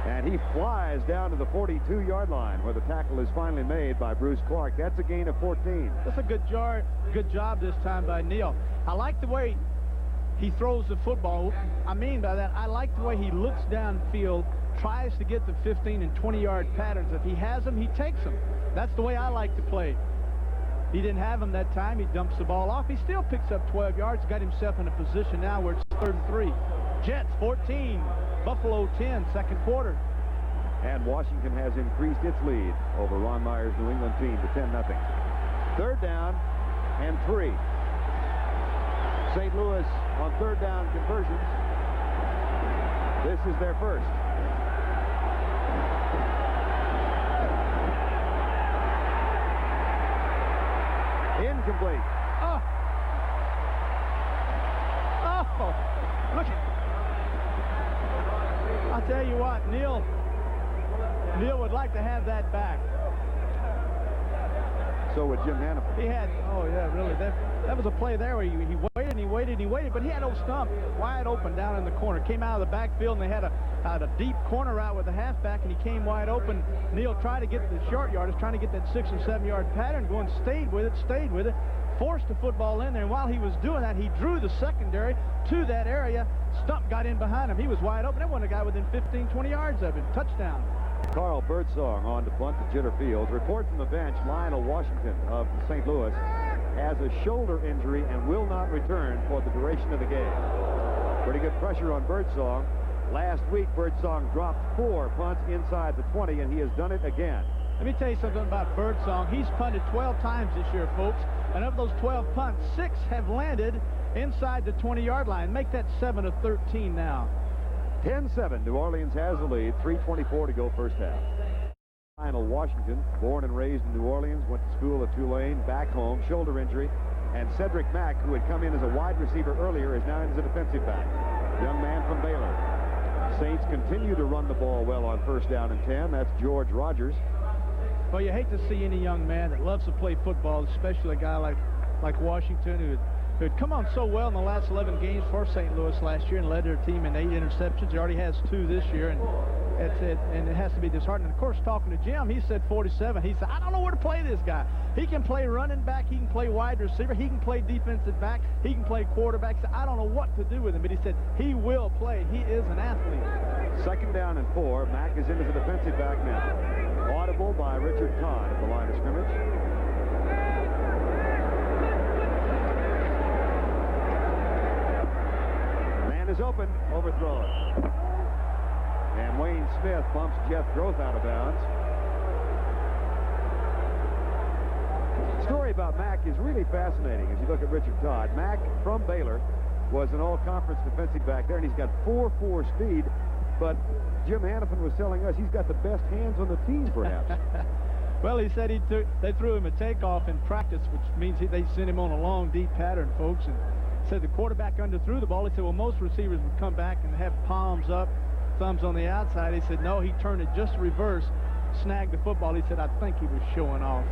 And he flies down to the 42-yard line where the tackle is finally made by Bruce Clark. That's a gain of 14. That's a good job this time by Neil. I like the way he throws the football. I mean by that, I like the way he looks downfield, tries to get the 15 and 20-yard patterns. If he has them, he takes them. That's the way I like to play. He didn't have them that time. He dumps the ball off. He still picks up 12 yards, got himself in a position now where it's 3rd and 3. Jets 14, Buffalo 10, second quarter. And Washington has increased its lead over Ron Meyer's New England team to 10-0. 3rd down and 3. St. Louis on 3rd down conversions. This is their first. Incomplete. Oh, look. I'll tell you what, Neil would like to have that back. so would Jim Hannaford. He had, oh yeah, really. That was a play there where he waited and he waited and he waited, but he had old Stump wide open down in the corner. Came out of the backfield and they had a deep corner route with the halfback, and he came wide open. Neal tried to get the short yardage, trying to get that 6 or 7 yard pattern going, stayed with it, forced the football in there, and while he was doing that, he drew the secondary to that area. Stump got in behind him. He was wide open. There wasn't a guy within 15, 20 yards of him. Touchdown. Carl Birdsong on to punt to Jitter Fields. Report from the bench, Lionel Washington of St. Louis has a shoulder injury and will not return for the duration of the game. Pretty good pressure on Birdsong. Last week, Birdsong dropped 4 punts inside the 20, and he has done it again. Let me tell you something about Birdsong. He's punted 12 times this year, folks, and of those 12 punts, 6 have landed inside the 20-yard line. Make that 7 of 13 now. 10-7, New Orleans has the lead. 3:24 to go first half. Lionel Washington, born and raised in New Orleans, went to school at Tulane, back home, shoulder injury. And Cedric Mack, who had come in as a wide receiver earlier, is now in as a defensive back. Young man from Baylor. Saints continue to run the ball well on first down and 10. That's George Rogers. Well, you hate to see any young man that loves to play football, especially a guy like Washington, who had come on so well in the last 11 games for St. Louis last year and led their team in 8 interceptions. He already has 2 this year, and that's it. And it has to be disheartening. Of course, talking to Jim, he said 47. He said, I don't know where to play this guy. He can play running back. He can play wide receiver. He can play defensive back. He can play quarterback. He said, I don't know what to do with him, but he said he will play. He is an athlete. 2nd down and 4. Mack is in as a defensive back now. Audible by Richard Todd at the line of scrimmage. Man is open, overthrow it. And Wayne Smith bumps Jeff Groth out of bounds. The story about Mack is really fascinating as you look at Richard Todd. Mack from Baylor was an all-conference defensive back there, and he's got 4.4 speed. But Jim Hannaford was telling us he's got the best hands on the team, perhaps. Well, he said they threw him a takeoff in practice, which means they sent him on a long, deep pattern, folks. And said the quarterback underthrew the ball. He said, well, most receivers would come back and have palms up, thumbs on the outside. He said, no, he turned it just reverse, snagged the football. He said, I think he was showing off.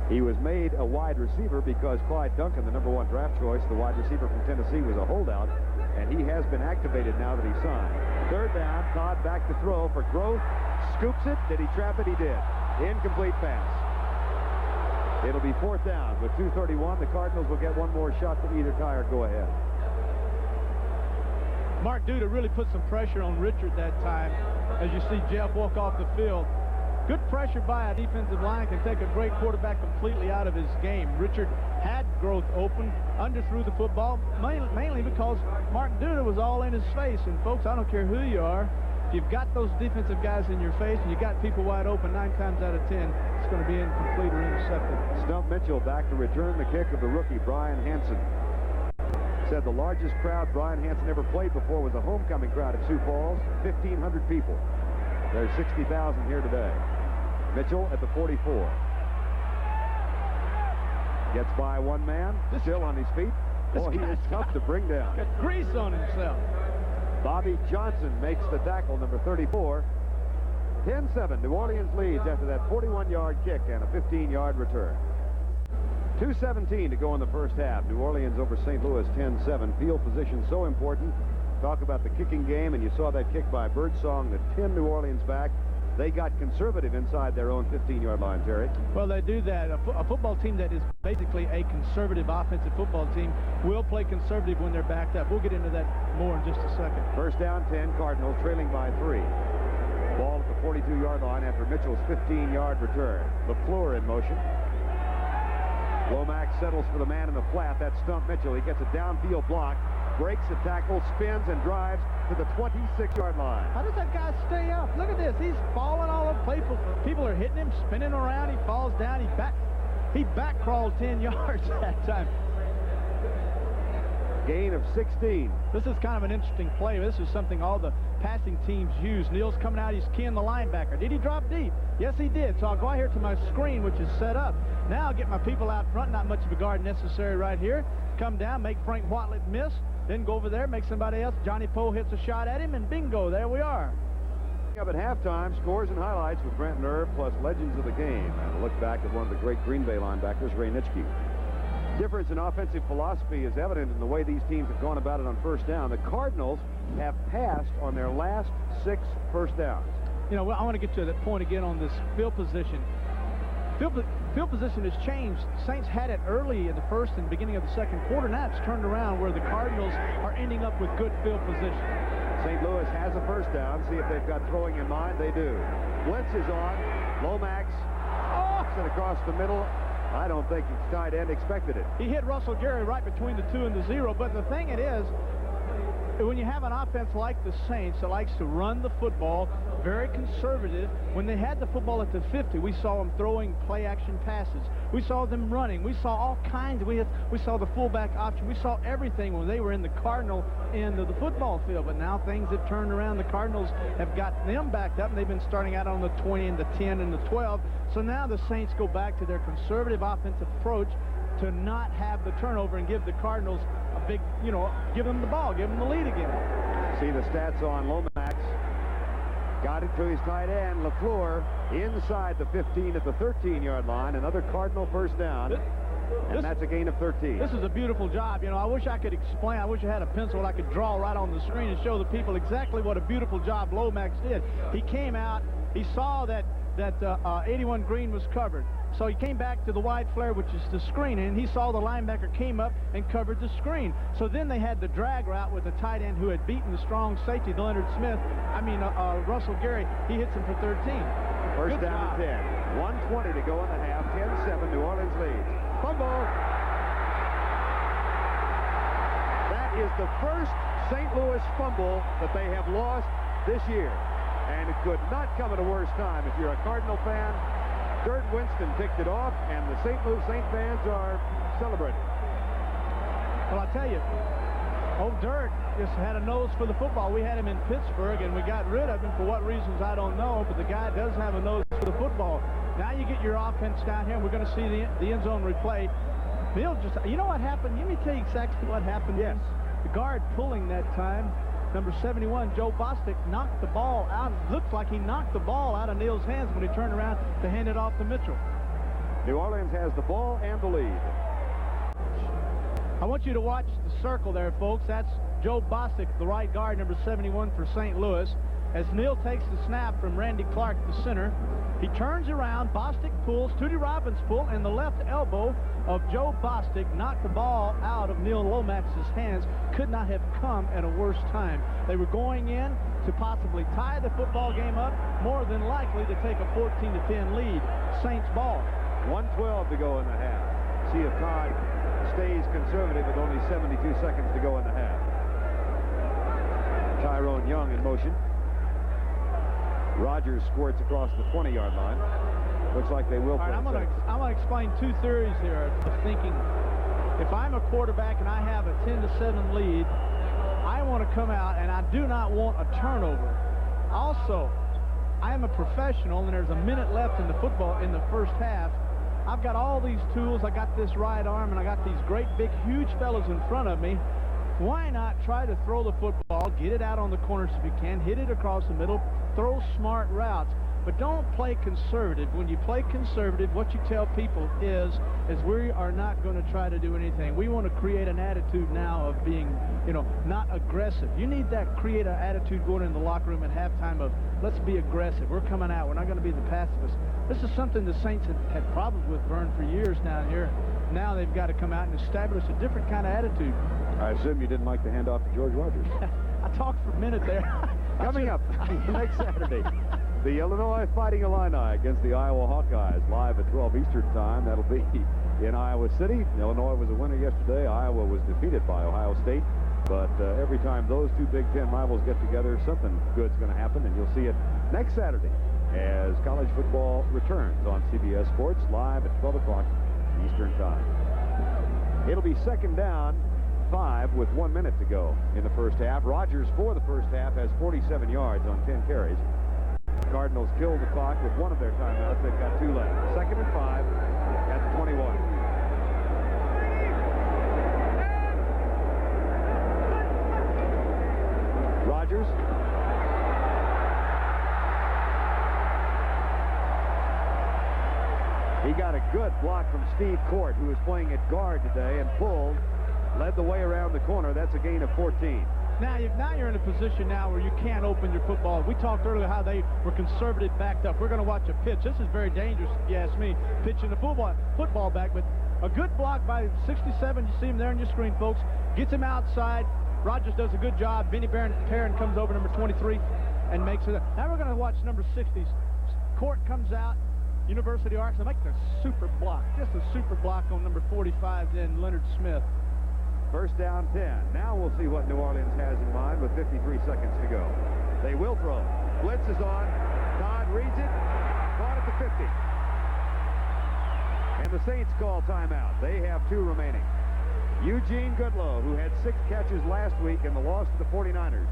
He was made a wide receiver because Clyde Duncan, the #1 draft choice, the wide receiver from Tennessee, was a holdout, and he has been activated now that he signed. 3rd down, Todd back to throw for Groth. Scoops it. Did he trap it? He did. Incomplete pass. It'll be 4th down with 2:31. The Cardinals will get one more shot to either tie or go ahead. Mark Duda really put some pressure on Richard that time. As you see Jeff walk off the field. Good pressure by a defensive line can take a great quarterback completely out of his game. Richard had Groth open, underthrew the football, mainly because Mark Duda was all in his face. And folks, I don't care who you are, if you've got those defensive guys in your face and you got people wide open 9 times out of 10, it's going to be incomplete or intercepted. Stump Mitchell back to return the kick of the rookie, Brian Hansen. Said the largest crowd Brian Hansen ever played before was a homecoming crowd at Sioux Falls, 1,500 people. There's 60,000 here today. Mitchell at the 44. Gets by one man, still on his feet. Oh, he is tough to bring down. Got grease on himself. Bobby Johnson makes the tackle, number 34. 10-7, New Orleans leads after that 41-yard kick and a 15-yard return. 2:17 to go in the first half. New Orleans over St. Louis, 10-7. Field position so important. Talk about the kicking game, and you saw that kick by Birdsong that pinned New Orleans back. They got conservative inside their own 15-yard line, Terry. Well, they do that. A football team that is basically a conservative offensive football team will play conservative when they're backed up. We'll get into that more in just a second. First down, 10, Cardinals trailing by 3. Ball at the 42-yard line after Mitchell's 15-yard return. LaFleur in motion. Lomax settles for the man in the flat. That's Stump Mitchell. He gets a downfield block, breaks a tackle, spins, and drives to the 26-yard line. How does that guy stay up? Look at this. He's falling all over the place. People are hitting him, spinning around. He falls down. He back crawled 10 yards that time. Gain of 16. This is kind of an interesting play. This is something all the passing teams use. Neal's coming out. He's keying the linebacker. Did he drop deep? Yes, he did. So I'll go out here to my screen, which is set up. Now I'll get my people out front. Not much of a guard necessary right here. Come down, make Frank Watlett miss. Then go over there, make somebody else. Johnny Poe hits a shot at him, and bingo, there we are. up at halftime, scores and highlights with Brent Nerve plus legends of the game. And a look back at one of the great Green Bay linebackers, Ray Nitschke. Difference in offensive philosophy is evident in the way these teams have gone about it on first down. The Cardinals have passed on their last 6 first downs. You know, I want to get to that point again on this field position. Field position has changed. Saints had it early in the first and beginning of the second quarter. Now it's turned around where the Cardinals are ending up with good field position. St. Louis has a first down. See if they've got throwing in mind. They do. Blitz is on. Lomax offs it across the middle. I don't think his tight end expected it. He hit Russell Gary right between the 2 and the 0. But the thing it is, when you have an offense like the Saints that likes to run the football, very conservative, when they had the football at the 50, we saw them throwing play-action passes. We saw them running. We saw all kinds. We saw the fullback option. We saw everything when they were in the Cardinal end of the football field. But now things have turned around. The Cardinals have got them backed up, and they've been starting out on the 20 and the 10 and the 12. So now the Saints go back to their conservative offensive approach to not have the turnover and give the Cardinals a big, you know, give them the ball, give them the lead again. See the stats on Lomax. Got it to his tight end, LaFleur, inside the 15 at the 13-yard line. Another Cardinal first down, and that's a gain of 13. This is a beautiful job. You know, I wish I could explain. I wish I had a pencil I could draw right on the screen and show the people exactly what a beautiful job Lomax did. He came out, he saw that 81 Green was covered. So he came back to the wide flare, which is the screen, and he saw the linebacker came up and covered the screen. So then they had the drag route with the tight end who had beaten the strong safety, Leonard Smith. Russell Gary. He hits him for 13. First down and 10. 1:20 to go in the half. 10-7. New Orleans leads. Fumble. That is the first St. Louis fumble that they have lost this year. And it could not come at a worse time. If you're a Cardinal fan, Dirt Winston picked it off, and the St. Louis Saint fans are celebrating. Well, I tell you, old Dirt just had a nose for the football. We had him in Pittsburgh, and we got rid of him for what reasons I don't know, but the guy does have a nose for the football. Now you get your offense down here, and we're going to see the end zone replay. Bill just, you know what happened? Let me tell you exactly what happened. Yes. The guard pulling that time, number 71, Joe Bostic, knocked the ball out. Looks like he knocked the ball out of Neal's hands when he turned around to hand it off to Mitchell. New Orleans has the ball and the lead. I want you to watch the circle there, folks. That's Joe Bostic, the right guard, number 71 for St. Louis. As Neal takes the snap from Randy Clark, the center, he turns around, Bostic pulls, Tootie Robbins pull, and the left elbow of Joe Bostic knocked the ball out of Neal Lomax's hands. Could not have come at a worse time. They were going in to possibly tie the football game up, more than likely to take a 14-10 lead. Saints ball. 1:12 to go in the half. See if Todd stays conservative with only 72 seconds to go in the half. Tyrone Young in motion. Rogers squirts across the 20-yard line. Looks like they will play. I'm going to explain 2 theories here of thinking. If I'm a quarterback and I have a 10-7 lead, I want to come out and I do not want a turnover. Also, I am a professional and there's a minute left in the football in the first half. I've got all these tools. I got this right arm and I got these great big huge fellows in front of me. Why not try to throw the football, get it out on the corners if you can, hit it across the middle, throw smart routes, but don't play conservative. When you play conservative, what you tell people is we are not going to try to do anything. We want to create an attitude now of being, you know, not aggressive. You need that create an attitude going in the locker room at halftime of let's be aggressive. We're coming out. We're not going to be the pacifists. This is something the Saints have had problems with, Vern, for years down here. Now they've got to come out and establish a different kind of attitude. I assume you didn't like the handoff to George Rogers. I talked for a minute there. Coming up next Saturday, the Illinois Fighting Illini against the Iowa Hawkeyes, live at 12 Eastern time. That'll be in Iowa City. Illinois was a winner yesterday. Iowa was defeated by Ohio State. But every time those two Big Ten rivals get together, something good's going to happen, and you'll see it next Saturday as college football returns on CBS Sports, live at 12 o'clock Eastern time. It'll be second down, 5 with 1 minute to go in the first half. Rogers for the first half has 47 yards on 10 carries. Cardinals killed the clock with one of their timeouts. They've got 2 left. Second and 5 at the 21. Rogers He got a good block from Steve Court, who was playing at guard today, and pulled, led the way around the corner. That's a gain of 14. Now you're in a position now where you can't open your football. We talked earlier how they were conservative, backed up. We're going to watch a pitch. This is very dangerous, if you ask me, pitching the football back. But a good block by 67, you see him there on your screen, folks. Gets him outside. Rogers does a good job. Benny Perrin comes over, number 23, and makes it. Now we're going to watch number 60. Court comes out. University of Arkansas makes a super block. Just a super block on number 45, then Leonard Smith. First down 10. Now we'll see what New Orleans has in mind with 53 seconds to go. They will throw. Blitz is on. Todd reads it. Caught at the 50. And the Saints call timeout. They have 2 remaining. Eugene Goodlow, who had 6 catches last week in the loss to the 49ers.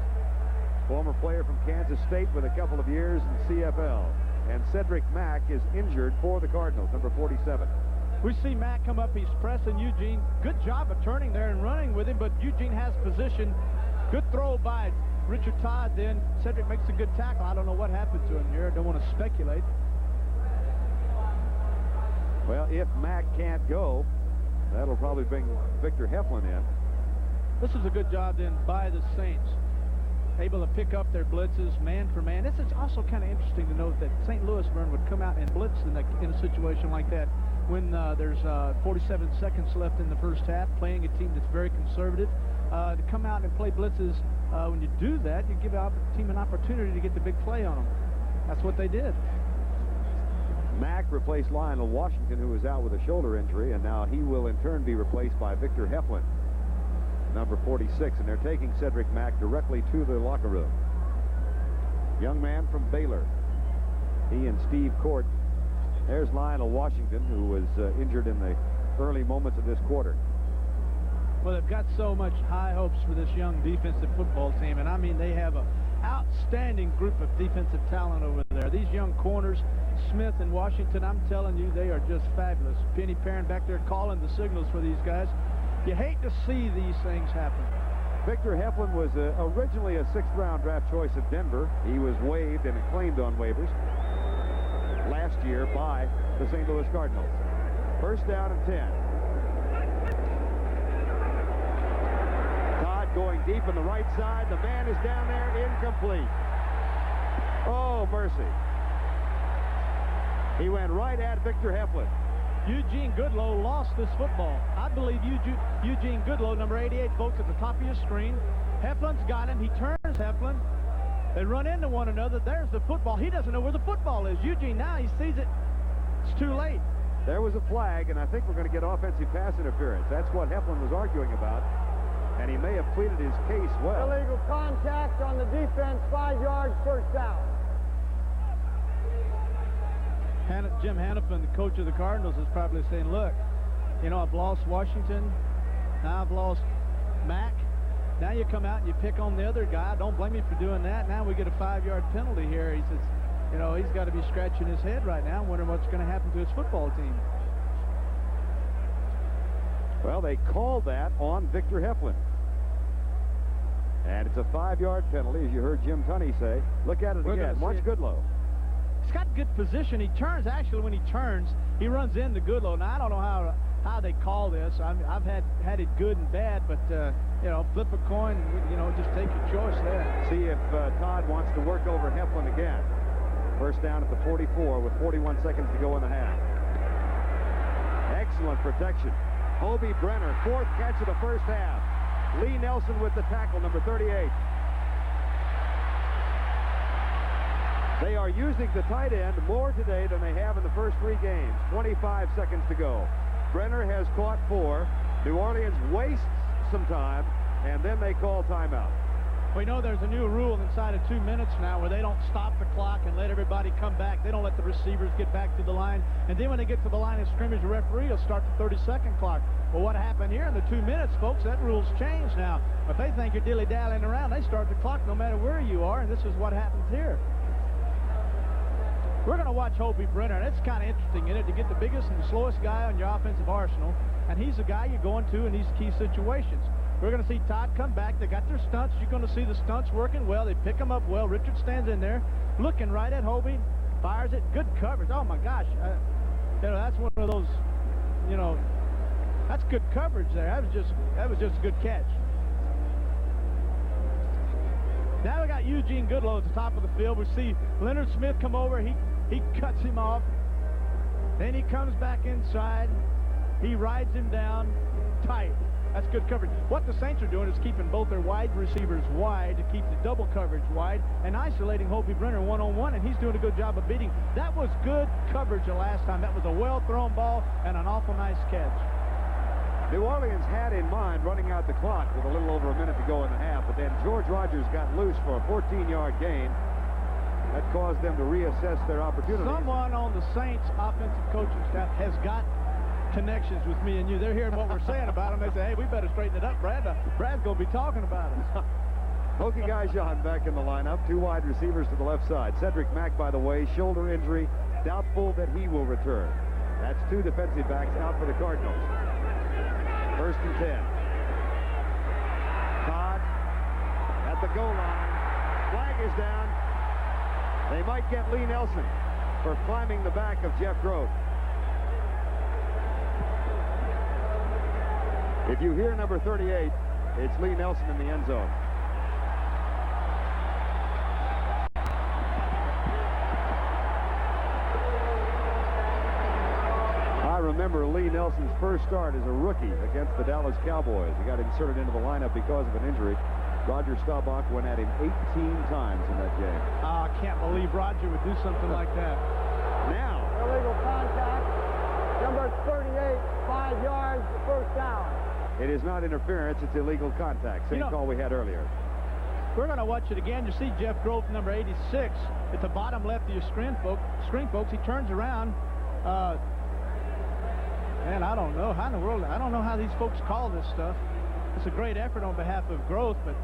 Former player from Kansas State with a couple of years in CFL. And Cedric Mack is injured for the Cardinals, number 47. We see Matt come up. He's pressing Eugene. Good job of turning there and running with him, but Eugene has position. Good throw by Richard Todd then. Cedric makes a good tackle. I don't know what happened to him here. I don't want to speculate. Well, if Mack can't go, that'll probably bring Victor Heflin in. This is a good job then by the Saints. Able to pick up their blitzes man for man. This is also kind of interesting to note that St. Louis would come out and blitz in a situation like that when there's 47 seconds left in the first half, playing a team that's very conservative. To come out and play blitzes, when you do that, you give the team an opportunity to get the big play on them. That's what they did. Mack replaced Lionel Washington, who was out with a shoulder injury, and now he will in turn be replaced by Victor Heflin, number 46, and they're taking Cedric Mack directly to the locker room. Young man from Baylor. He and Steve Court. There's Lionel Washington, who was injured in the early moments of this quarter. Well, they've got so much high hopes for this young defensive football team, and I mean, they have an outstanding group of defensive talent over there. These young corners, Smith and Washington, I'm telling you, they are just fabulous. Penny Perrin back there calling the signals for these guys. You hate to see these things happen. Victor Heflin was originally a 6th-round draft choice of Denver. He was waived and claimed on waivers last year by the St. Louis Cardinals. First down and 10. Todd going deep on the right side. The man is down there, incomplete. Oh, mercy. He went right at Victor Heflin. Eugene Goodlow lost this football. I believe Eugene Goodlow, number 88, folks, at the top of your screen. Heflin's got him. He turns Heflin. They run into one another. There's the football. He doesn't know where the football is. Eugene, now he sees it. It's too late. There was a flag, and I think we're going to get offensive pass interference. That's what Heflin was arguing about, and he may have pleaded his case well. Illegal contact on the defense, 5 yards, first down. Jim Hannafin, the coach of the Cardinals, is probably saying, look, you know, I've lost Washington. Now I've lost Mack. Now you come out and you pick on the other guy. Don't blame me for doing that. Now we get a 5-yard penalty here. He says, you know, he's got to be scratching his head right now, wondering what's going to happen to his football team. Well, they called that on Victor Heflin. And it's a 5-yard penalty, as you heard Jim Tunney say. Look at it again. Watch Goodlow. He's got good position. He turns. Actually, when he turns, he runs into Goodlow. Now, I don't know how they call this. I've had it good and bad, but, you know, flip a coin, you know, just take your choice there. See if Todd wants to work over Heflin again. First down at the 44 with 41 seconds to go in the half. Excellent protection. Hobie Brenner, 4th catch of the first half. Lee Nelson with the tackle, number 38. They are using the tight end more today than they have in the first 3 games. 25 seconds to go. Brenner has caught 4. New Orleans wastes some time, and then they call timeout. We know there's a new rule inside of 2 minutes now where they don't stop the clock and let everybody come back. They don't let the receivers get back to the line. And then when they get to the line of scrimmage, the referee will start the 30-second clock. Well, what happened here in the 2 minutes, folks, that rule's changed now. If they think you're dilly-dallying around, they start the clock no matter where you are, and this is what happens here. We're going to watch Hobie Brenner, and it's kind of interesting, isn't it, to get the biggest and the slowest guy on your offensive arsenal, and he's the guy you're going to in these key situations. We're going to see Todd come back. They got their stunts. You're going to see the stunts working well. They pick them up well. Richard stands in there, looking right at Hobie, fires it. Good coverage. Oh, my gosh. that's one of those, that's good coverage there. That was just a good catch. Now we got Eugene Goodlow at the top of the field. We see Leonard Smith come over. He cuts him off. Then he comes back inside. He rides him down tight. That's good coverage. What the Saints are doing is keeping both their wide receivers wide to keep the double coverage wide and isolating Hopi Brenner one-on-one, and he's doing a good job of beating. That was good coverage the last time. That was a well-thrown ball and an awful nice catch. New Orleans had in mind running out the clock with a little over a minute to go in the half, but then George Rogers got loose for a 14-yard gain. That caused them to reassess their opportunities. Someone on the Saints offensive coaching staff has got connections with me and you. They're hearing what we're saying about him. They say, hey, we better straighten it up, Brad. Brad's going to be talking about us. Hokie Gaijan back in the lineup. Two wide receivers to the left side. Cedric Mack, by the way, shoulder injury. Doubtful that he will return. That's two defensive backs out for the Cardinals. 1st and 10. Todd at the goal line. Flag is down. They might get Lee Nelson for climbing the back of Jeff Grote. If you hear number 38, it's Lee Nelson in the end zone. I remember Lee Nelson's first start as a rookie against the Dallas Cowboys. He got inserted into the lineup because of an injury. Roger Staubach went at him 18 times in that game. I can't believe Roger would do something like that. Now. Illegal contact. Number 38, 5 yards, first down. It is not interference, it's illegal contact. Same call we had earlier. We're going to watch it again. You see Jeff Grote, number 86, at the bottom left of your screen, folks. He turns around. Man, I don't know how in the world. I don't know how these folks call this stuff. It's a great effort on behalf of Grote, but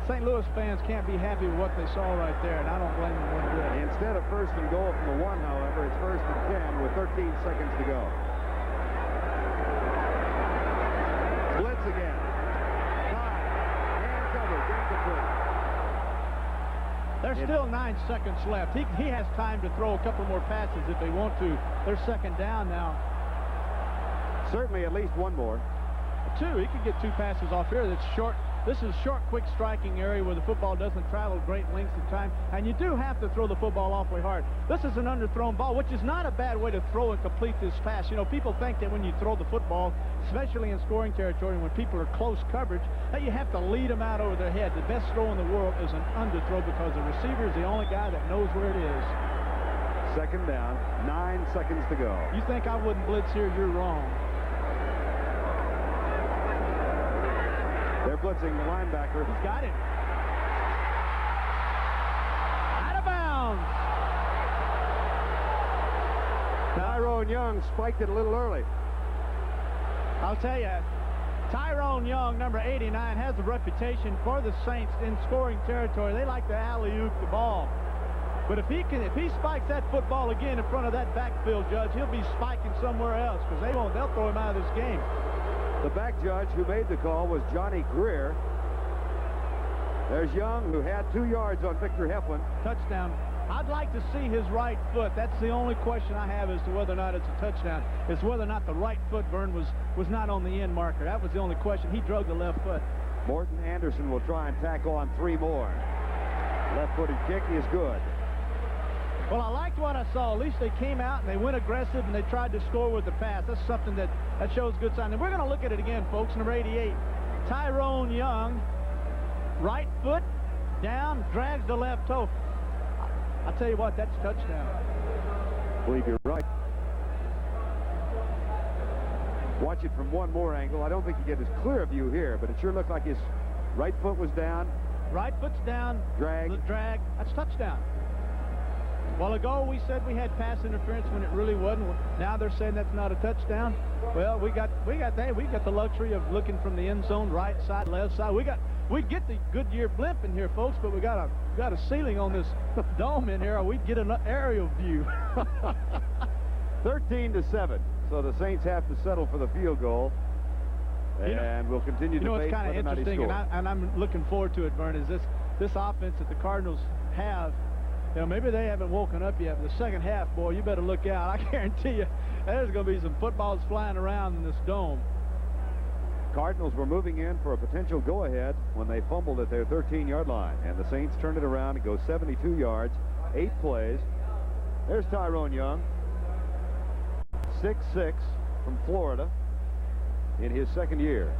St. Louis fans can't be happy with what they saw right there, and I don't blame them one bit. Instead of 1st and goal from the 1, however, it's 1st and 10 with 13 seconds to go. Blitz again. Todd, hand covered, incomplete. There's still 9 seconds left. He has time to throw a couple more passes if they want to. They're 2nd down now. Certainly at least one more. 2. He could get 2 passes off here. That's short. This is short, quick striking area where the football doesn't travel great lengths of time, and you do have to throw the football awfully hard. This is an underthrown ball, which is not a bad way to throw and complete this pass. People think that when you throw the football, especially in scoring territory, when people are close coverage, that you have to lead them out over their head. The best throw in the world is an underthrow because the receiver is the only guy that knows where it is. 2nd down, 9 seconds to go. You think I wouldn't blitz here, you're wrong. They're blitzing the linebacker. He's got him. Out of bounds. Tyrone Young spiked it a little early. I'll tell you, Tyrone Young, number 89, has a reputation for the Saints in scoring territory. They like to alley-oop the ball. But if he spikes that football again in front of that backfield judge, he'll be spiking somewhere else because they'll throw him out of this game. The back judge who made the call was Johnny Greer. There's Young, who had 2 yards on Victor Heflin. Touchdown. I'd like to see his right foot. That's the only question I have as to whether or not it's a touchdown. It's whether or not the right foot, Vern, was not on the end marker. That was the only question. He drug the left foot. Morton Anderson will try and tack on 3 more. Left-footed kick is good. Well, I liked what I saw. At least they came out and they went aggressive and they tried to score with the pass. That's something that shows good sign. And we're going to look at it again, folks. Number 88, Tyrone Young, right foot down, drags the left toe. I'll tell you what, that's a touchdown. I believe you're right. Watch it from one more angle. I don't think you get as clear a view here, but it sure looked like his right foot was down. Right foot's down. Drag. The drag. That's a touchdown. A while ago, we said we had pass interference when it really wasn't. Now they're saying that's not a touchdown. Well, we got the luxury of looking from the end zone, right side, left side. We'd get the Goodyear blimp in here, folks, but we got a ceiling on this dome in here, or we'd get an aerial view. 13-7. So the Saints have to settle for the field goal. And we'll continue to it's kind of interesting, and I'm looking forward to it, Vern, is this offense that the Cardinals have You know, maybe they haven't woken up yet, but the second half, boy, you better look out. I guarantee you there's going to be some footballs flying around in this dome. Cardinals were moving in for a potential go-ahead when they fumbled at their 13-yard line, and the Saints turned it around and go 72 yards, 8 plays. There's Tyrone Young, 6'6", from Florida in his second year.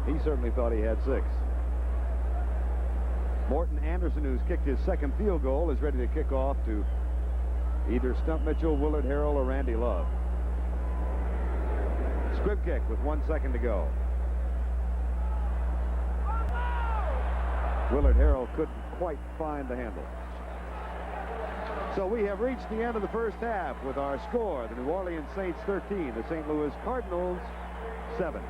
He certainly thought he had 6. Morton Anderson, who's kicked his second field goal, is ready to kick off to either Stump Mitchell, Willard Harrell, or Randy Love. Squib kick with 1 second to go. Willard Harrell couldn't quite find the handle. So we have reached the end of the first half with our score: the New Orleans Saints 13, the St. Louis Cardinals 7.